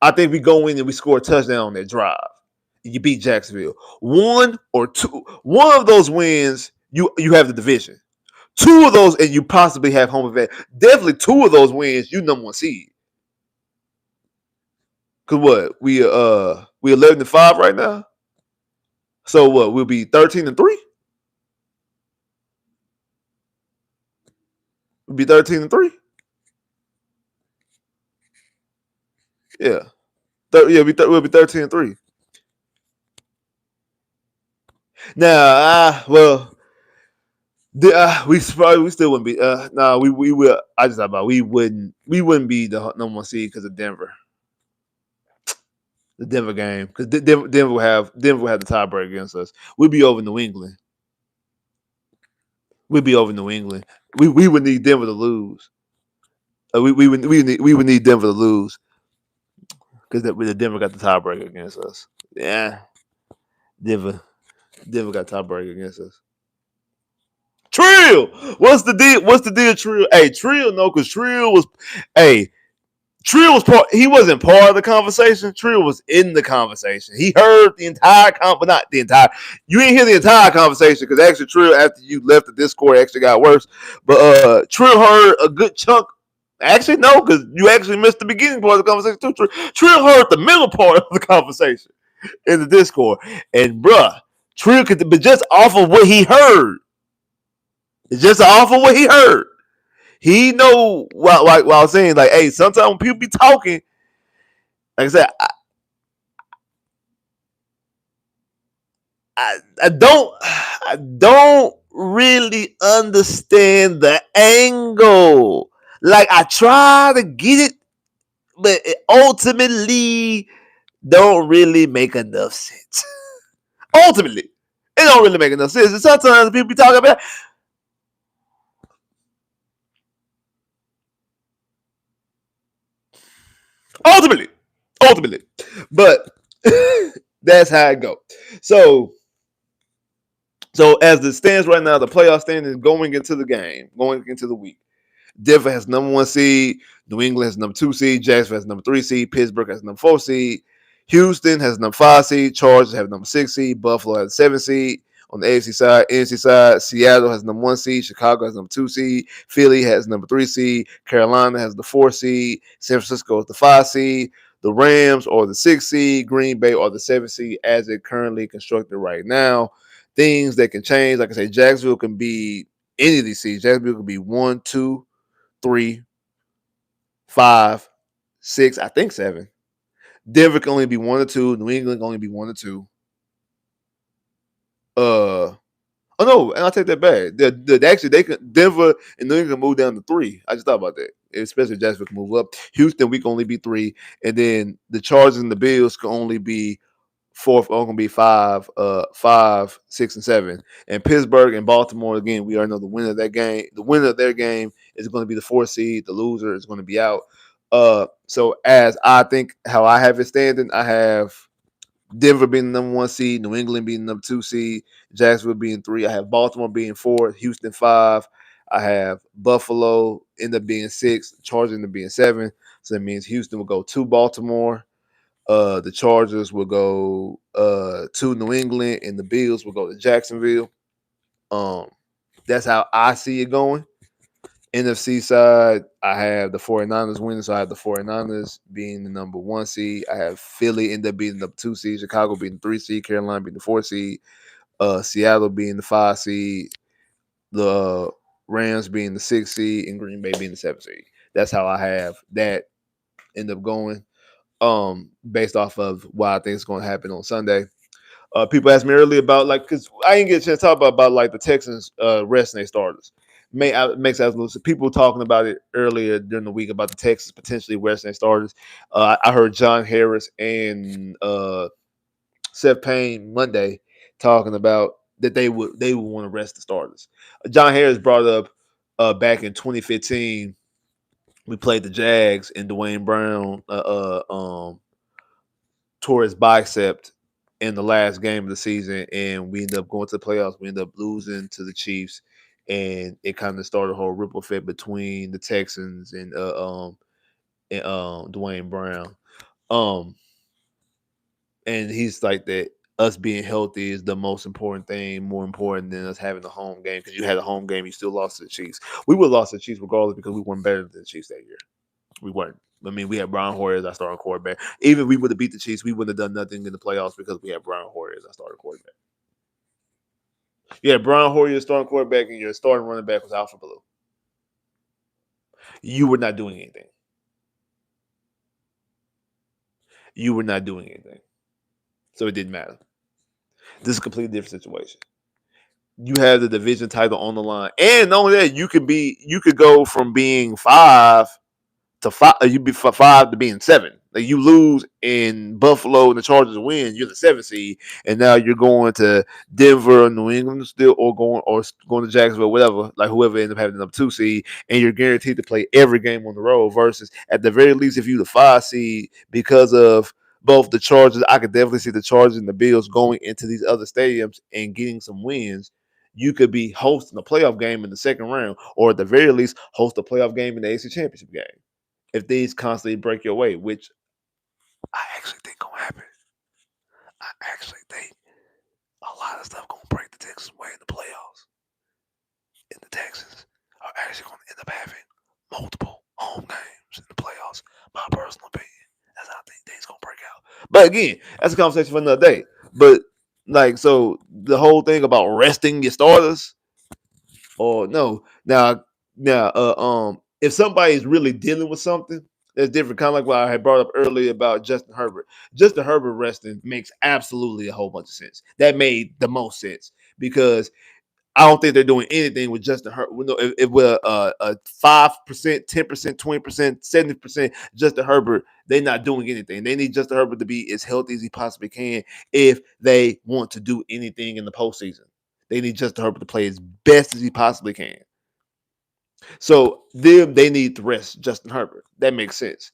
I think we go in and we score a touchdown on that drive. And you beat Jacksonville. One of those wins, you have the division. Two of those, and you possibly have home advantage. Definitely two of those wins, you number one seed. Cause what we 11-5 right now. So what we'll be 13-3. We'll be 13-3. Yeah, we'll be 13-3. Now, we still wouldn't be. No, we will. I just thought about we wouldn't be the number one seed because of Denver. The Denver game, because Denver will have the tiebreak against us. We'd be over New England. We'd be over New England. We would need Denver to lose. We would need Denver to lose because the Denver got the tiebreak against us. Yeah, Denver got tiebreak against us. Trill, what's the deal? What's the deal, Trill? Hey, Trill, no, because Trill was, hey, Trill was part. He wasn't part of the conversation. Trill was in the conversation. He heard the entire but not the entire. You didn't hear the entire conversation because actually Trill, after you left the Discord, actually got worse. But Trill heard a good chunk. Actually, no, because you actually missed the beginning part of the conversation too. Trill heard the middle part of the conversation in the Discord, and bruh, Trill could, but just off of what he heard, just off of what he heard. He know while I was saying, like, hey, sometimes when people be talking, like I said, I don't really understand the angle. Like I try to get it, but it ultimately don't really make enough sense. Ultimately, it don't really make enough sense. And sometimes people be talking about ultimately, but that's how it go. So as it stands right now, the playoff standing going into the game, going into the week. Denver has number one seed. New England has number 2 seed. Jacksonville has number 3 seed. Pittsburgh has number 4 seed. Houston has number 5 seed. Chargers have number 6 seed. Buffalo has 7 seed. On the AFC side, NFC side, Seattle has number 1 seed. Chicago has number 2 seed. Philly has number 3 seed. Carolina has the 4 seed. San Francisco is the 5 seed. The Rams are the 6 seed. Green Bay are the 7 seed as it currently constructed right now. Things that can change, like I say, Jacksonville can be any of these seeds. Jacksonville can be 1, 2, 3, 5, 6, I think 7. Denver can only be 1 or 2. New England can only be 1 or 2. Oh no, and I'll take that back. Actually, they can Denver and New England move down to 3. I just thought about that. Especially if Jacksonville can move up. Houston, we can only be 3, and then the Chargers and the Bills can only be 4th. Are going to be 5, 5, 6, and 7. And Pittsburgh and Baltimore again. We already know the winner of that game. The winner of their game is going to be the 4th seed. The loser is going to be out. So as I think how I have it standing, I have Denver being the number 1 seed, New England being the number 2 seed, Jacksonville being 3. I have Baltimore being 4, Houston 5. I have Buffalo end up being 6, Chargers end up being 7. So that means Houston will go to Baltimore. The Chargers will go to New England, and the Bills will go to Jacksonville. That's how I see it going. NFC side, I have the 49ers winning, so I have the 49ers being the number 1 seed. I have Philly end up being the number 2 seed, Chicago being the 3 seed, Carolina being the 4 seed, Seattle being the 5 seed, the Rams being the 6 seed, and Green Bay being the 7 seed. That's how I have that end up going. Based off of what I think is going to happen on Sunday. People asked me earlier about like because I didn't get a chance to talk about like the Texans resting their starters. Makes absolute people talking about it earlier during the week about the Texans potentially resting their starters. I heard John Harris and Seth Payne Monday talking about that they would want to rest the starters. John Harris brought up back in 2015 we played the Jags and Dwayne Brown tore his bicep in the last game of the season, and we ended up going to the playoffs. We ended up losing to the Chiefs, and it kind of started a whole ripple effect between the Texans and Dwayne Brown. Um, and he's like that. Us being healthy is the most important thing, more important than us having a home game. Because you had a home game, you still lost to the Chiefs. We would have lost to the Chiefs regardless because we weren't better than the Chiefs that year. We weren't. I mean, we had Brian Hoyer as our starting quarterback. Even if we would have beat the Chiefs, we wouldn't have done nothing in the playoffs because we had Brian Hoyer as our starting quarterback. Yeah, Brian Hoyer, starting quarterback, and your starting running back was Alpha Blue. You were not doing anything. You were not doing anything. So it didn't matter. This is a completely different situation. You have the division title on the line. And not only that, you could go from being 5 to 5, you'd be 5 to being 7. Like you lose in Buffalo and the Chargers win, you're the 7th seed, and now you're going to Denver or New England still, or going to Jacksonville, whatever, like whoever ends up having the number 2 seed, and you're guaranteed to play every game on the road. Versus at the very least, if you the 5 seed, because of both the Chargers, I could definitely see the Chargers and the Bills going into these other stadiums and getting some wins. You could be hosting a playoff game in the second round, or at the very least, host a playoff game in the AFC Championship game if these constantly break your way, which I actually think gonna happen. I actually think a lot of stuff gonna break the Texans' way in the playoffs. And the Texans are actually gonna end up having multiple home games in the playoffs. My personal opinion. That's how I think things gonna break out. But again, that's a conversation for another day. But like, so the whole thing about resting your starters, or no, if somebody's really dealing with something, that's different. Kind of like what I had brought up earlier about Justin Herbert. Justin Herbert resting makes absolutely a whole bunch of sense. That made the most sense because I don't think they're doing anything with Justin Herbert. If we're a 5%, 10%, 20%, 70% Justin Herbert, they're not doing anything. They need Justin Herbert to be as healthy as he possibly can if they want to do anything in the postseason. They need Justin Herbert to play as best as he possibly can. So they need to rest Justin Herbert. That makes sense.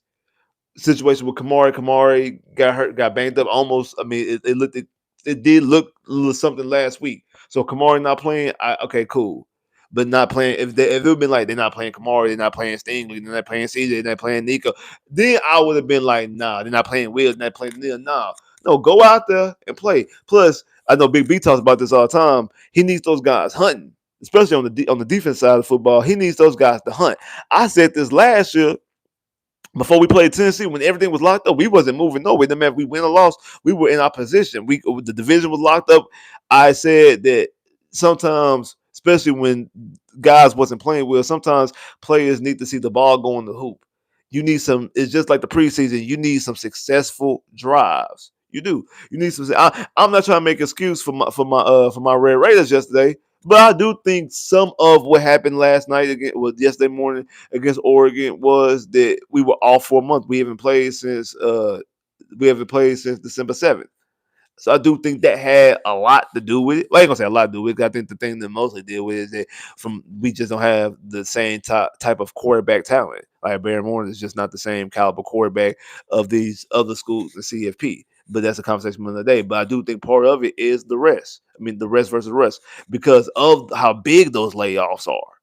Situation with Kamari. Kamari got hurt, got banged up. Almost. I mean, it did look something last week. So Kamari not playing. Okay, cool. But not playing. If it would been like they're not playing Kamari, they're not playing Stingley, they're not playing CJ, they're not playing Nico, then I would have been like, nah, they're not playing Wills, they're not playing Neil. Nah, no, go out there and play. Plus, I know Big B talks about this all the time. He needs those guys hunting, especially on the defense side of football. He needs those guys to hunt. I said this last year before we played Tennessee, when everything was locked up, we wasn't moving nowhere. No matter if we win or lost, we were in our position. The division was locked up. I said that sometimes, especially when guys wasn't playing well, sometimes players need to see the ball go in the hoop. You need some. It's just like the preseason. You need some successful drives. You do. You need some. I'm not trying to make an excuse for my Red Raiders yesterday, but I do think some of what happened last night yesterday morning against Oregon was that we were off for a month. We haven't played since December 7th. So I do think that had a lot to do with it. Well, I ain't gonna say a lot to do with it. I think the thing that mostly did with it is that we just don't have the same type of quarterback talent. Like Barry Morton is just not the same caliber quarterback of these other schools in CFP. But that's a conversation for another day. But I do think part of it is the rest. I mean, the rest versus rest because of how big those layoffs are.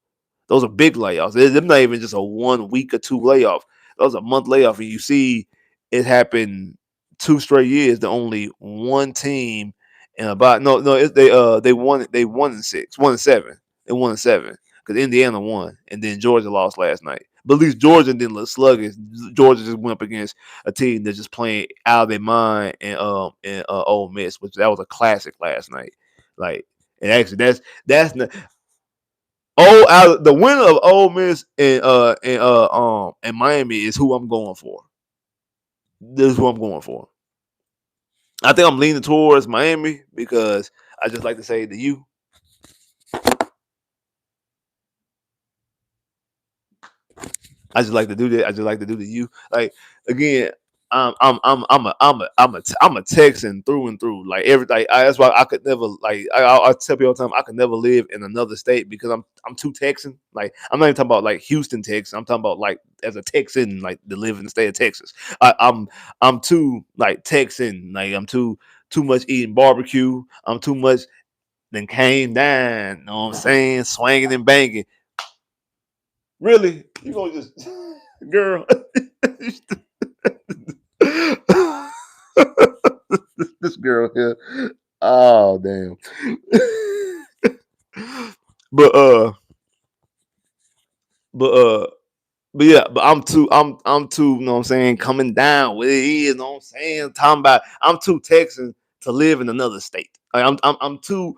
Those are big layoffs. They're not even just a 1 week or 2 layoff. Those are a month layoff, and you see it happen 2 straight years to only one team and about they won in 6, 1-7. They 1-7 because Indiana won and then Georgia lost last night. But at least Georgia didn't look sluggish. Georgia just went up against a team that's just playing out of their mind and Ole Miss, which that was a classic last night. Like, and actually that's not, the winner of Ole Miss and Miami is who I'm going for. This is what I'm going for. I think I'm leaning towards Miami because I just like to say the U. I just like to do that. I just like to do the U. Like again, I'm a Texan through and through. Like everything. That's why I could never like. I tell people all the time I could never live in another state because I'm too Texan. Like I'm not even talking about like Houston, Texas. I'm talking about like as a Texan, like to live in the state of Texas. I'm too like Texan. Like I'm too much eating barbecue. I'm too much then came down. You know what I'm saying? Swinging and banging. Really? You gonna just girl? This girl here. Oh damn. but uh, but uh, but yeah, but I'm too, you know what I'm saying, coming down with it, you know what I'm saying? Talking about I'm too Texan to live in another state. Like, I'm too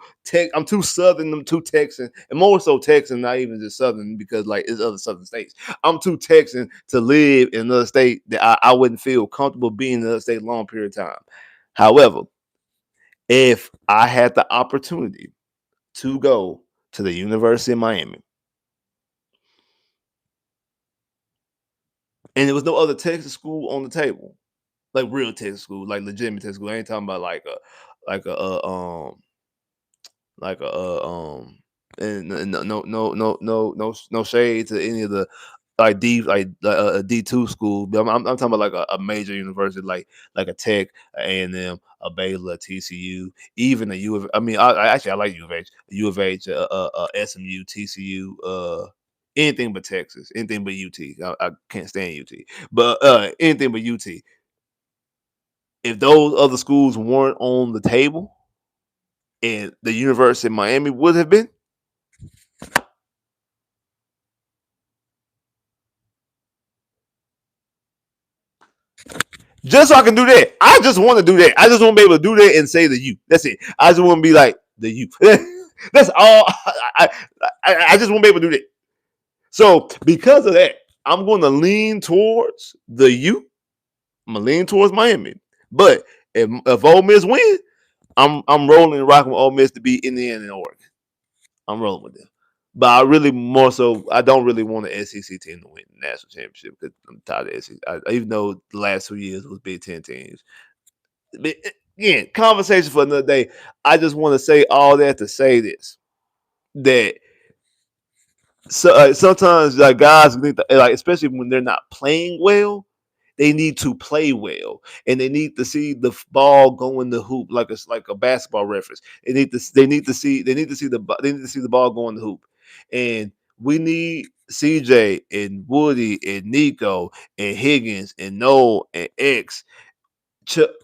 southern, I'm too Texan, and more so Texan, not even just southern because like it's other southern states. I'm too Texan to live in another state that I wouldn't feel comfortable being in another state a long period of time. However, if I had the opportunity to go to the University of Miami and there was no other Texas school on the table, like real Texas school, like legitimate Texas school. I ain't talking about like a like a and no shade to any of the like a D2 school. But I'm talking about like a major university like a Tech, a A&M, a Baylor, a TCU, even a U of. I mean, I actually I like U of H, U of H, SMU, TCU, anything but Texas, anything but UT. I can't stand UT, but anything but UT. If those other schools weren't on the table, and the University of Miami would have been, just so I can do that. I just want to do that. I just want to be able to do that and say the U. That's it. I just want to be like the U. That's all. I just want to be able to do that. So because of that, I'm going to lean towards the U. I'm gonna lean towards Miami. But if Ole Miss win, I'm rolling and rocking with Ole Miss to beat Indiana and Oregon. I'm rolling with them. But I really more so I don't really want the SEC team to win the national championship because I'm tired of the SEC. Even though the last 2 years was Big Ten teams. But again, conversation for another day. I just want to say all that to say this: that sometimes like guys need to, like especially when they're not playing well, they need to play well, and they need to see the ball go in the hoop like it's like a basketball reference. They need to see the ball go in the hoop, and we need CJ and Woody and Nico and Higgins and Noel and X.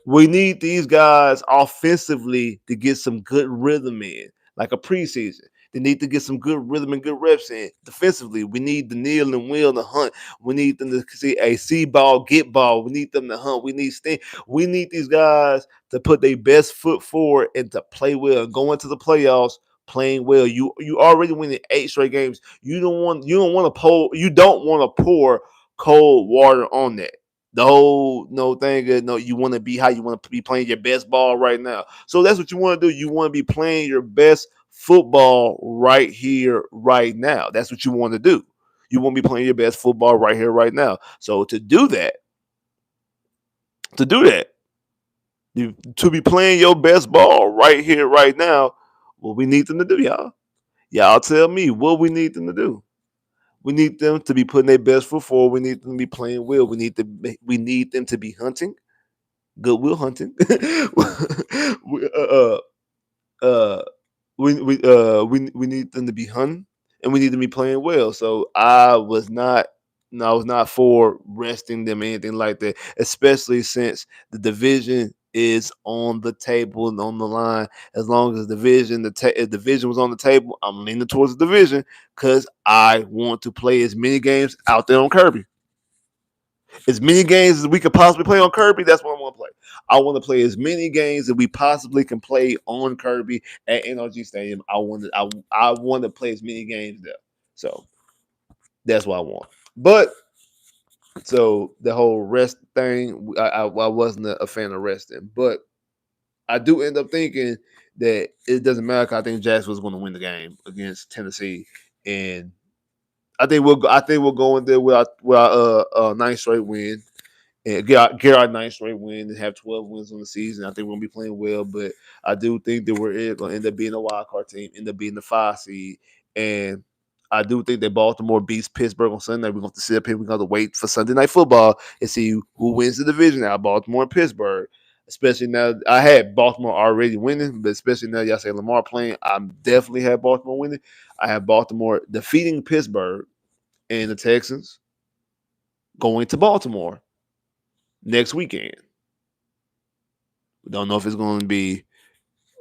We need these guys offensively to get some good rhythm in, like a preseason. They need to get some good rhythm and good reps in. Defensively, we need the Neil and Will to hunt. We need them to see a see ball, get ball. We need them to hunt. We need sting. We need these guys to put their best foot forward and to play well. Go into the playoffs playing well. You already winning 8 straight games. You don't want to pour cold water on that. The whole no thing is no, you want to be how you want to be playing your best ball right now. So that's what you want to do. You want to be playing your best football right here, right now. That's what you want to do. You want to be playing your best football right here, right now. So to do that, to be playing your best ball right here, right now, what we need them to do, y'all. Y'all tell me what we need them to do. We need them to be putting their best foot forward. We need them to be playing well. We need them to be hunting. Goodwill Hunting. we, uh, we need them to be hunting, and we need them to be playing well. So I was not. No, I was not for resting them or anything like that, especially since the division is on the table and on the line. As long as the division was on the table, I'm leaning towards the division because I want to play as many games out there on Kirby. As many games as we could possibly play on Kirby, that's what I want to play. I want to play as many games as we possibly can play on Kirby at NRG Stadium. I want to play as many games there. So that's what I want. But So the whole rest thing, I wasn't a fan of resting, but I do end up thinking that it doesn't matter. 'Cause I think Jacksonville's going to win the game against Tennessee, and I think we'll go in there with our ninth straight win and get our ninth straight win and have 12 wins on the season. I think we're gonna be playing well, but I do think that we're gonna end up being a wild card team, end up being the 5 seed, and I do think that Baltimore beats Pittsburgh on Sunday. We're going to sit up here. We're going to wait for Sunday Night Football and see who wins the division out of Baltimore and Pittsburgh. Especially now, I had Baltimore already winning, but especially now y'all say Lamar playing, I definitely have Baltimore winning. I have Baltimore defeating Pittsburgh and the Texans going to Baltimore next weekend. We don't know if it's going to be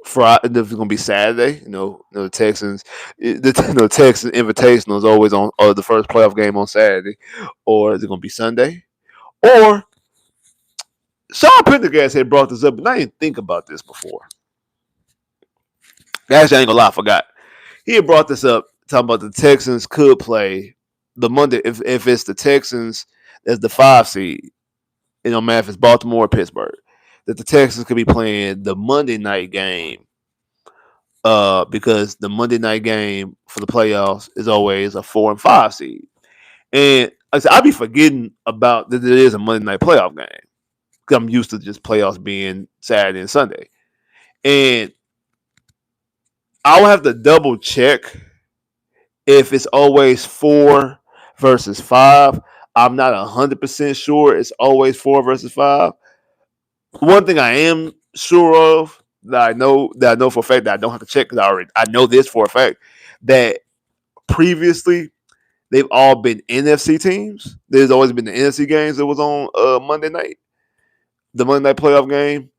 Friday, if it's going to be Saturday. The Texans, the Texans Invitational is always on the first playoff game on Saturday, or is it going to be Sunday? Or Sean Pendergast had brought this up, and I didn't think about this before. Actually, I ain't gonna lie, I forgot. He had brought this up, talking about the Texans could play the Monday if it's the Texans as the 5 seed. Man, if it's Baltimore or Pittsburgh, that the Texans could be playing the Monday night game. Because the Monday night game for the playoffs is always a 4 and 5 seed. And I said, I be forgetting about that it is a Monday night playoff game. Because I'm used to just playoffs being Saturday and Sunday. And I'll have to double check if it's always 4 versus 5. I'm not 100% sure it's always 4 versus 5. One thing I am sure of that I know for a fact that I don't have to check because I know this for a fact that previously they've all been NFC teams. There's always been the NFC games that was on Monday night, the Monday night playoff game.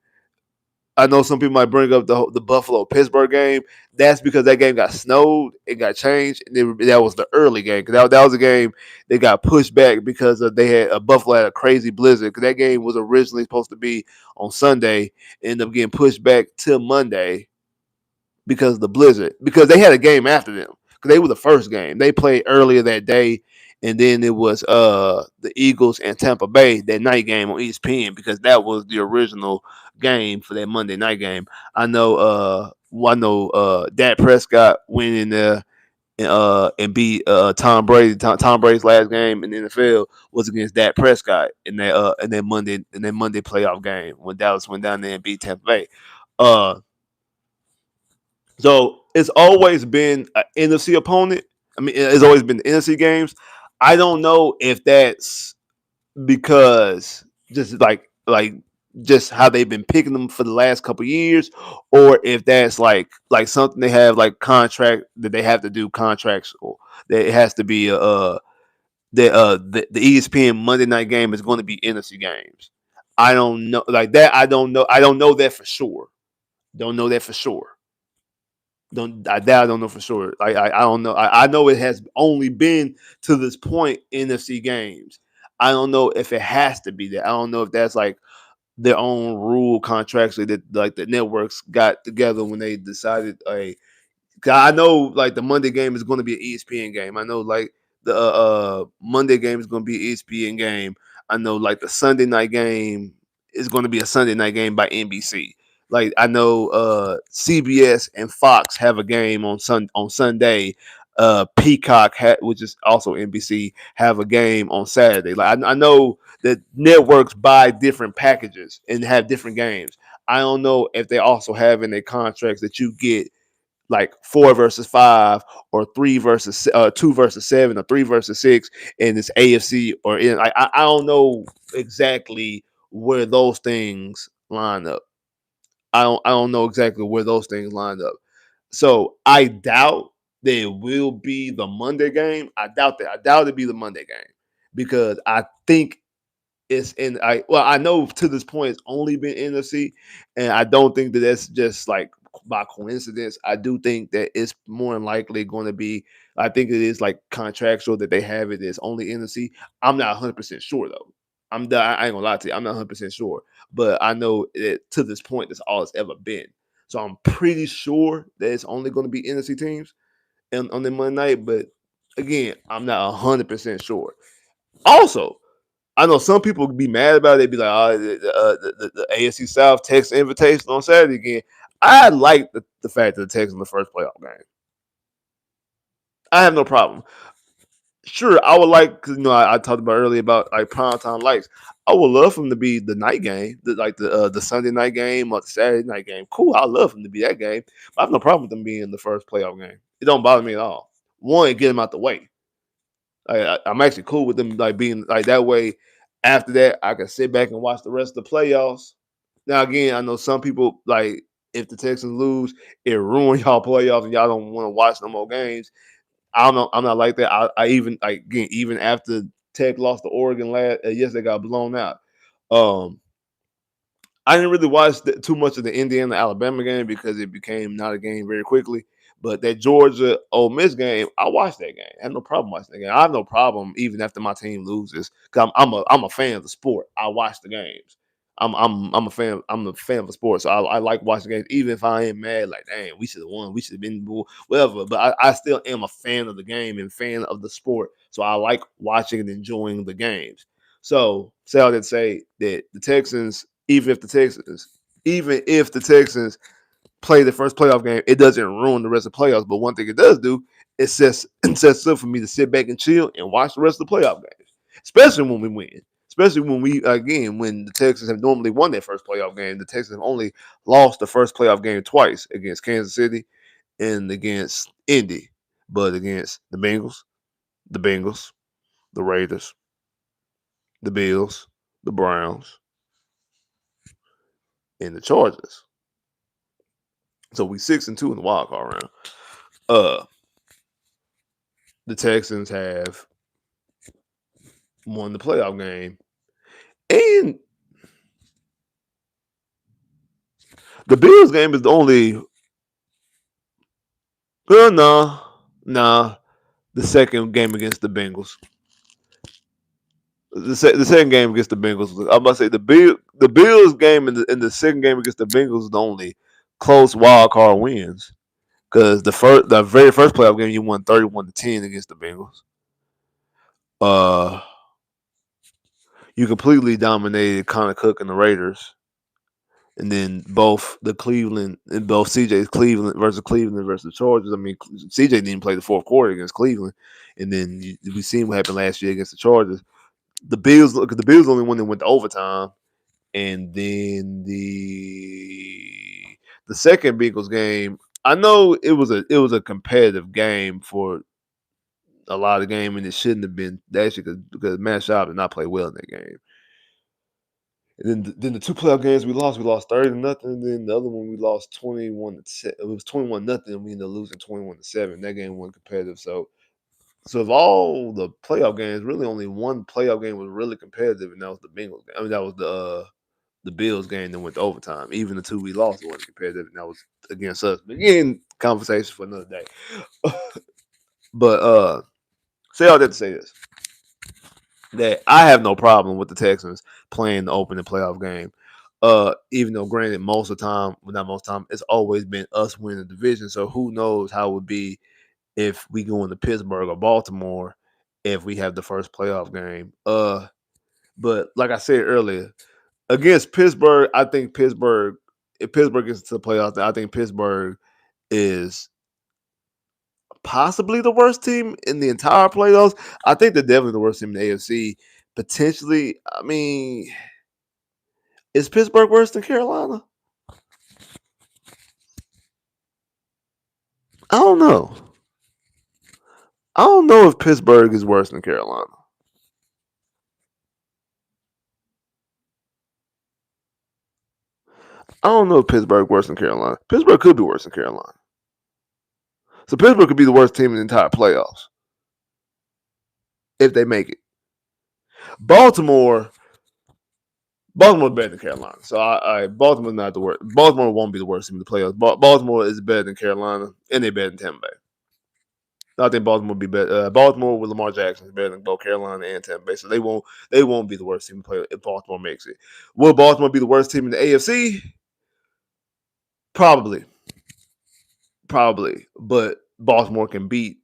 I know some people might bring up the Buffalo Pittsburgh game. That's because that game got snowed. It got changed. And that was the early game because that was a game that got pushed back because they had Buffalo had a crazy blizzard. Because that game was originally supposed to be on Sunday, ended up getting pushed back till Monday because of the blizzard. Because they had a game after them. Because they were the first game. They played earlier that day, and then it was the Eagles and Tampa Bay that night game on ESPN because that was the original game for that Monday night game. I know Dak Prescott went in there and beat Tom Brady. Tom Brady's last game in the NFL was against Dak Prescott in that Monday playoff game when Dallas went down there and beat Tampa Bay. Uh, so it's always been an NFC opponent. I mean, it's always been the NFC games. I don't know if that's because just how they've been picking them for the last couple of years, or if that's like something they have like contract that they have to do contractual that it has to be the ESPN Monday night game is going to be NFC games. I don't know like that. I don't know that for sure. Don't know that for sure. I don't know for sure. I don't know. I know it has only been to this point NFC games. I don't know if it has to be that. I don't know if that's like their own rule contractually that like the networks got together when they decided. I know like the Monday game is going to be an ESPN game. I know like the Monday game is going to be an ESPN game. I know like the Sunday night game is going to be a Sunday night game by NBC. Like I know CBS and Fox have a game on Sunday. Peacock, which is also NBC, have a game on Saturday. Like I know that networks buy different packages and have different games. I don't know if they also have in their contracts that you get like 4 versus 5 or 2 versus 7 or 3 versus 6 and it's AFC or in I don't know exactly where those things line up. I don't know exactly where those things line up. So I doubt that it will be the Monday game. I doubt that. I doubt it'll be the Monday game because I think I know to this point it's only been NFC, and I don't think that that's just like by coincidence. I do think that it's more than likely going to be. I think it is like contractual that they have it as only NFC. I'm not 100% sure though. I ain't gonna lie to you. I'm not 100% sure, but I know that to this point that's all it's ever been. So I'm pretty sure that it's only going to be NFC teams on the Monday night. But again, I'm not 100% sure. Also, I know some people would be mad about it. They'd be like, "Oh, the AFC South Texas Invitation on Saturday again." I like the fact that the Texans in the first playoff game. I have no problem. Sure, I would like because I talked about earlier about like primetime lights. I would love for them to be the night game, the Sunday night game or the Saturday night game. Cool, I love them to be that game. I have no problem with them being the first playoff game. It don't bother me at all. One, get them out the way. I'm actually cool with them like being like that way. After that, I can sit back and watch the rest of the playoffs. Now, again, I know some people like if the Texans lose, it ruins y'all playoffs and y'all don't want to watch no more games. I don't know. I'm not like that. I even like again, even after Tech lost to Oregon last, yes, they got blown out. Um, I didn't really watch too much of the Indiana Alabama game because it became not a game very quickly. But that Georgia Ole Miss game, I watched that game. I had no problem watching that game. I have no problem even after my team loses because I'm a fan of the sport. I watch the games. I'm a fan. I'm a fan of the sport, so I like watching games. Even if I am mad, like, dang, we should have won. We should have been whatever. But I still am a fan of the game and fan of the sport. So I like watching and enjoying the games. So say all that to say that the Texans, even if the Texans play the first playoff game, it doesn't ruin the rest of the playoffs. But one thing it does do, it sets up for me to sit back and chill and watch the rest of the playoff games, especially when we win. Especially when the Texans have normally won their first playoff game. The Texans have only lost the first playoff game twice against Kansas City and against Indy, but against the Bengals, the Raiders, the Bills, the Browns, and the Chargers. So we 6-2 in the wild card round. The Texans have won the playoff game, and the Bills game is the only. Well, no, the second game against the Bengals. The second game against the Bengals. I'm about to say the Bills game and the second game against the Bengals is the only close wild card wins. Because the very first playoff game you won 31-10 against the Bengals. You completely dominated Connor Cook and the Raiders. And then both CJ's Cleveland versus the Chargers. I mean, CJ didn't even play the fourth quarter against Cleveland. And then we seen what happened last year against the Chargers. The Bills only one that went to overtime. And then the second Bengals game, I know it was a competitive game for a lot of game, and it shouldn't have been actually because Matt Schaub did not play well in that game. And then the two playoff games we lost 30-0. And then the other one we lost 21. It was 21-0. We ended up losing 21-7. That game wasn't competitive. So of all the playoff games, really only one playoff game was really competitive, and that was the Bengals game. I mean, that was the Bills game that went to overtime. Even the two we lost wasn't competitive, and that was against us. But again, conversation for another day. But say all that to say this. That I have no problem with the Texans playing the opening playoff game. Even though granted most of the time, well, not most of the time, it's always been us winning the division. So who knows how it would be if we go into Pittsburgh or Baltimore if we have the first playoff game. But like I said earlier, against Pittsburgh, I think if Pittsburgh gets to the playoffs, I think Pittsburgh is possibly the worst team in the entire playoffs. I think they're definitely the worst team in the AFC. Potentially, I mean, is Pittsburgh worse than Carolina? I don't know. I don't know if Pittsburgh is worse than Carolina. I don't know if Pittsburgh worse than Carolina. Pittsburgh could be worse than Carolina. So Pittsburgh could be the worst team in the entire playoffs if they make it. Baltimore Baltimore's better than Carolina. So Baltimore's not the worst. Baltimore won't be the worst team in the playoffs. Baltimore is better than Carolina, and they're better than Tampa Bay. I think Baltimore will be better. Baltimore with Lamar Jackson is better than both Carolina and Tampa Bay. So they won't be the worst team to play if Baltimore makes it. Will Baltimore be the worst team in the AFC? Probably. But Baltimore can beat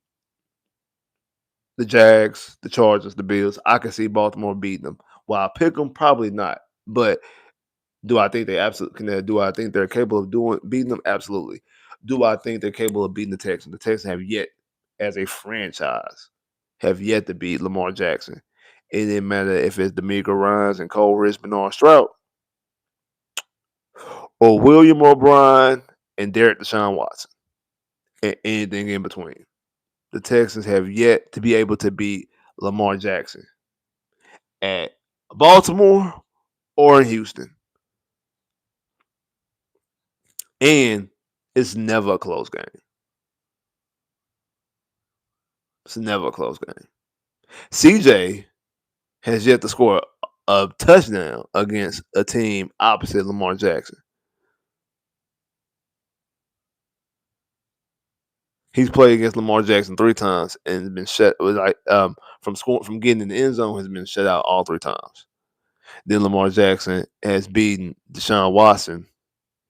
the Jags, the Chargers, the Bills. I can see Baltimore beating them. Will I pick them? Probably not. But do I think they absolutely can? Do I think they're capable of beating them? Absolutely. Do I think they're capable of beating the Texans? The Texans have yet, as a franchise, have yet to beat Lamar Jackson. It didn't matter if it's D'Amico Ryans and Cole Rich, Bernard Stroud, or William O'Brien and Derek Deshaun Watson, and anything in between. The Texans have yet to be able to beat Lamar Jackson at Baltimore or in Houston. And it's never a close game. It's never a close game. CJ has yet to score a touchdown against a team opposite Lamar Jackson. He's played against Lamar Jackson 3 times and been shut. It was like from getting in the end zone has been shut out all 3 times. Then Lamar Jackson has beaten Deshaun Watson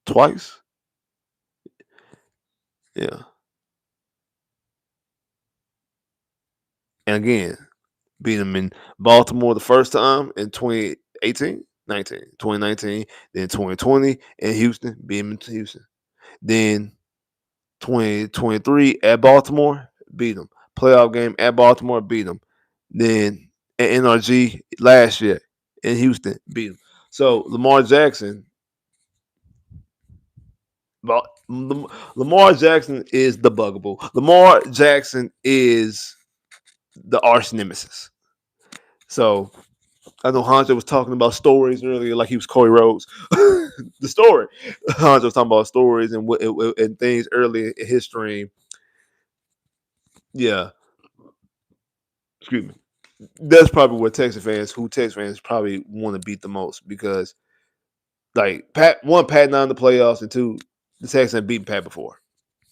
twice. Yeah, and again beat him in Baltimore the first time in 2018, 2019, then 2020 in Houston, beat him in Houston. Then 2023 at Baltimore, beat them. Playoff game at Baltimore, beat them. Then at NRG last year in Houston, beat them. So Lamar Jackson, Lamar Jackson is the bugaboo. Lamar Jackson is the arch nemesis. So I know Hanjo was talking about stories earlier, like he was Corey Rhodes. The story. Hanjo was talking about stories and things earlier in his stream. Yeah, excuse me. That's probably what Texas fans probably want to beat the most because, like, Pat not in the playoffs, and two, the Texans have beaten Pat before.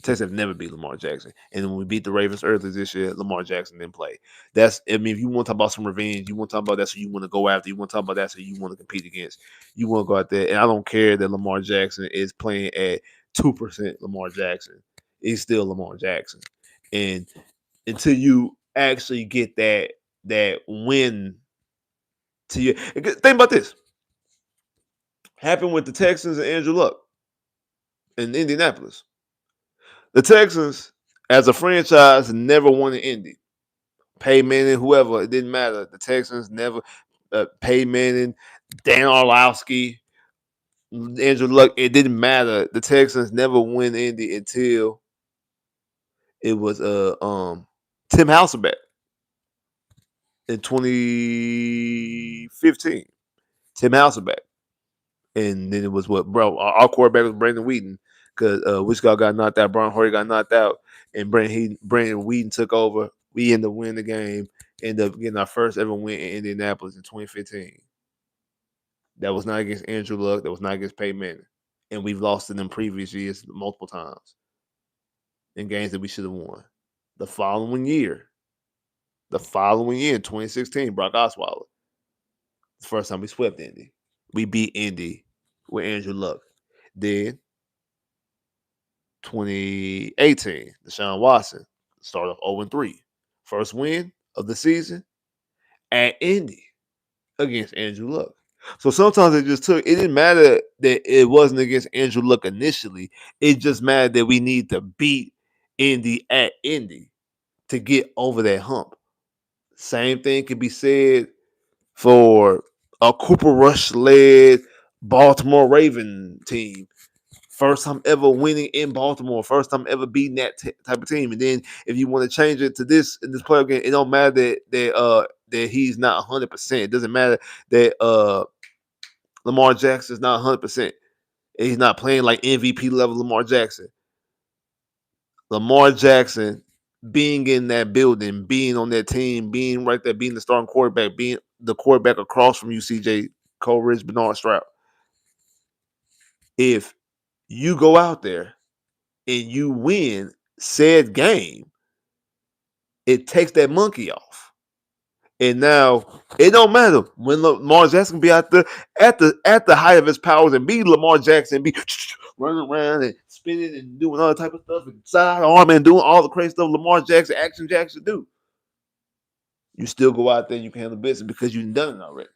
Texans have never beat Lamar Jackson, and when we beat the Ravens earlier this year, Lamar Jackson didn't play. If you want to talk about some revenge, you want to talk about that's who you want to go after. You want to talk about that's who you want to compete against. You want to go out there, and I don't care that Lamar Jackson is playing at 2% Lamar Jackson. He's still Lamar Jackson, and until you actually get that win to you. Think about this. Happened with the Texans and Andrew Luck in Indianapolis. The Texans, as a franchise, never won in Indy. Peyton Manning, whoever, it didn't matter. The Texans never, Peyton Manning, Dan Orlowski, Andrew Luck, it didn't matter. The Texans never win Indy until it was Tim Hasselbeck in 2015. Tim Hasselbeck. And then it was our quarterback was Brandon Wheaton because Wichita got knocked out, Brian Hoyer got knocked out, and Brandon Wheaton took over. We ended up winning the game, ended up getting our first ever win in Indianapolis in 2015. That was not against Andrew Luck. That was not against Peyton Manning. And we've lost to them previous years multiple times in games that we should have won. The following year, in 2016, Brock Osweiler. The first time we swept Indy. We beat Indy with Andrew Luck. Then 2018, Deshaun Watson started off 0-3. First win of the season at Indy against Andrew Luck. So sometimes it didn't matter that it wasn't against Andrew Luck initially. It just mattered that we need to beat Indy at Indy to get over that hump. Same thing can be said for a Cooper Rush led Baltimore Raven team. First time ever winning in Baltimore. First time ever beating that type of team. And then if you want to change it to this in this playoff game, it don't matter that he's not 100%. It doesn't matter that Lamar Jackson is not 100%. He's not playing like MVP level Lamar Jackson. Lamar Jackson being in that building, being on that team, being right there, being the starting quarterback, being the quarterback across from you, CJ, Cole Ridge, Bernard Stroud. If you go out there and you win said game, it takes that monkey off. And now it don't matter when Lamar Jackson be out there at the height of his powers and be Lamar Jackson, be running around and spinning and doing all that type of stuff and side arm and doing all the crazy stuff Lamar Jackson, Action Jackson do. You still go out there and you can handle business because you've done it already.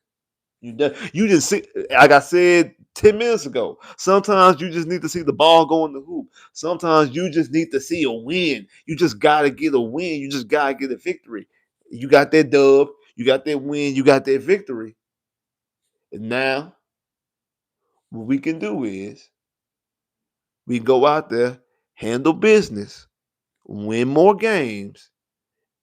You just see, like I said 10 minutes ago. Sometimes you just need to see the ball go in the hoop. Sometimes you just need to see a win. You just gotta get a win. You just gotta get a victory. You got that dub. You got that win. You got that victory. And now what we can do is we go out there, handle business, win more games,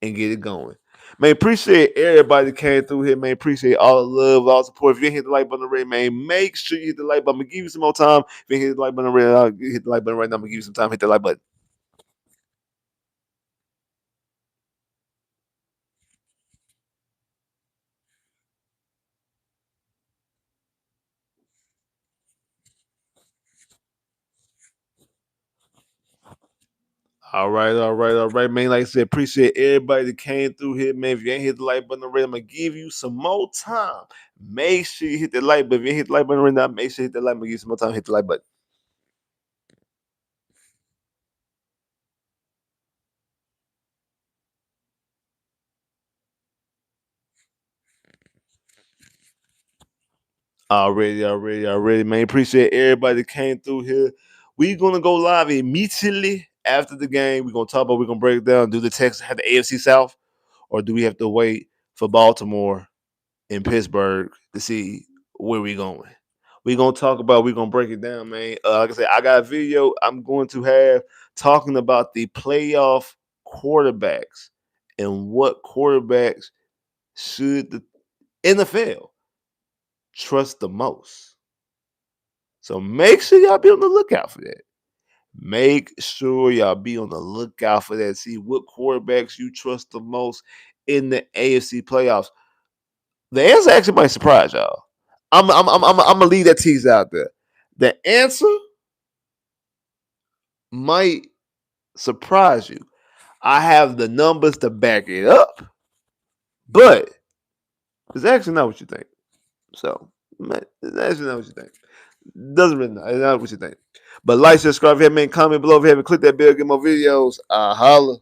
and get it going. Man, appreciate everybody that came through here, man. Appreciate all the love, all the support. If you ain't hit the like button already, man, make sure you hit the like button. I'm gonna give you some more time. If you ain't hit the like button already, I'll hit the like button right now. I'm gonna give you some time. Hit the like button. All right, man. Like I said, appreciate everybody that came through here, man. If you ain't hit the like button already, I'm gonna give you some more time. Make sure you hit the like button. If you ain't hit the like button right now, make sure you hit the like button. Give you some more time. Hit the like button. Already, man. Appreciate everybody that came through here. We're gonna go live immediately after the game. We're gonna talk about. We're gonna break it down. Do the Texans have the AFC South, or do we have to wait for Baltimore and Pittsburgh to see where we going? We're gonna talk about. We're gonna break it down, man. Like I said, I got a video I'm going to have talking about the playoff quarterbacks and what quarterbacks should the NFL trust the most. So make sure y'all be on the lookout for that. Make sure y'all be on the lookout for that. See what quarterbacks you trust the most in the AFC playoffs. The answer actually might surprise y'all. I'm gonna leave that tease out there. The answer might surprise you. I have the numbers to back it up, but it's actually not what you think. So, man, it's actually not what you think. Doesn't really know. It's not what you think. But like, subscribe, if you haven't, comment below if you haven't, click that bell, get more videos. Holla.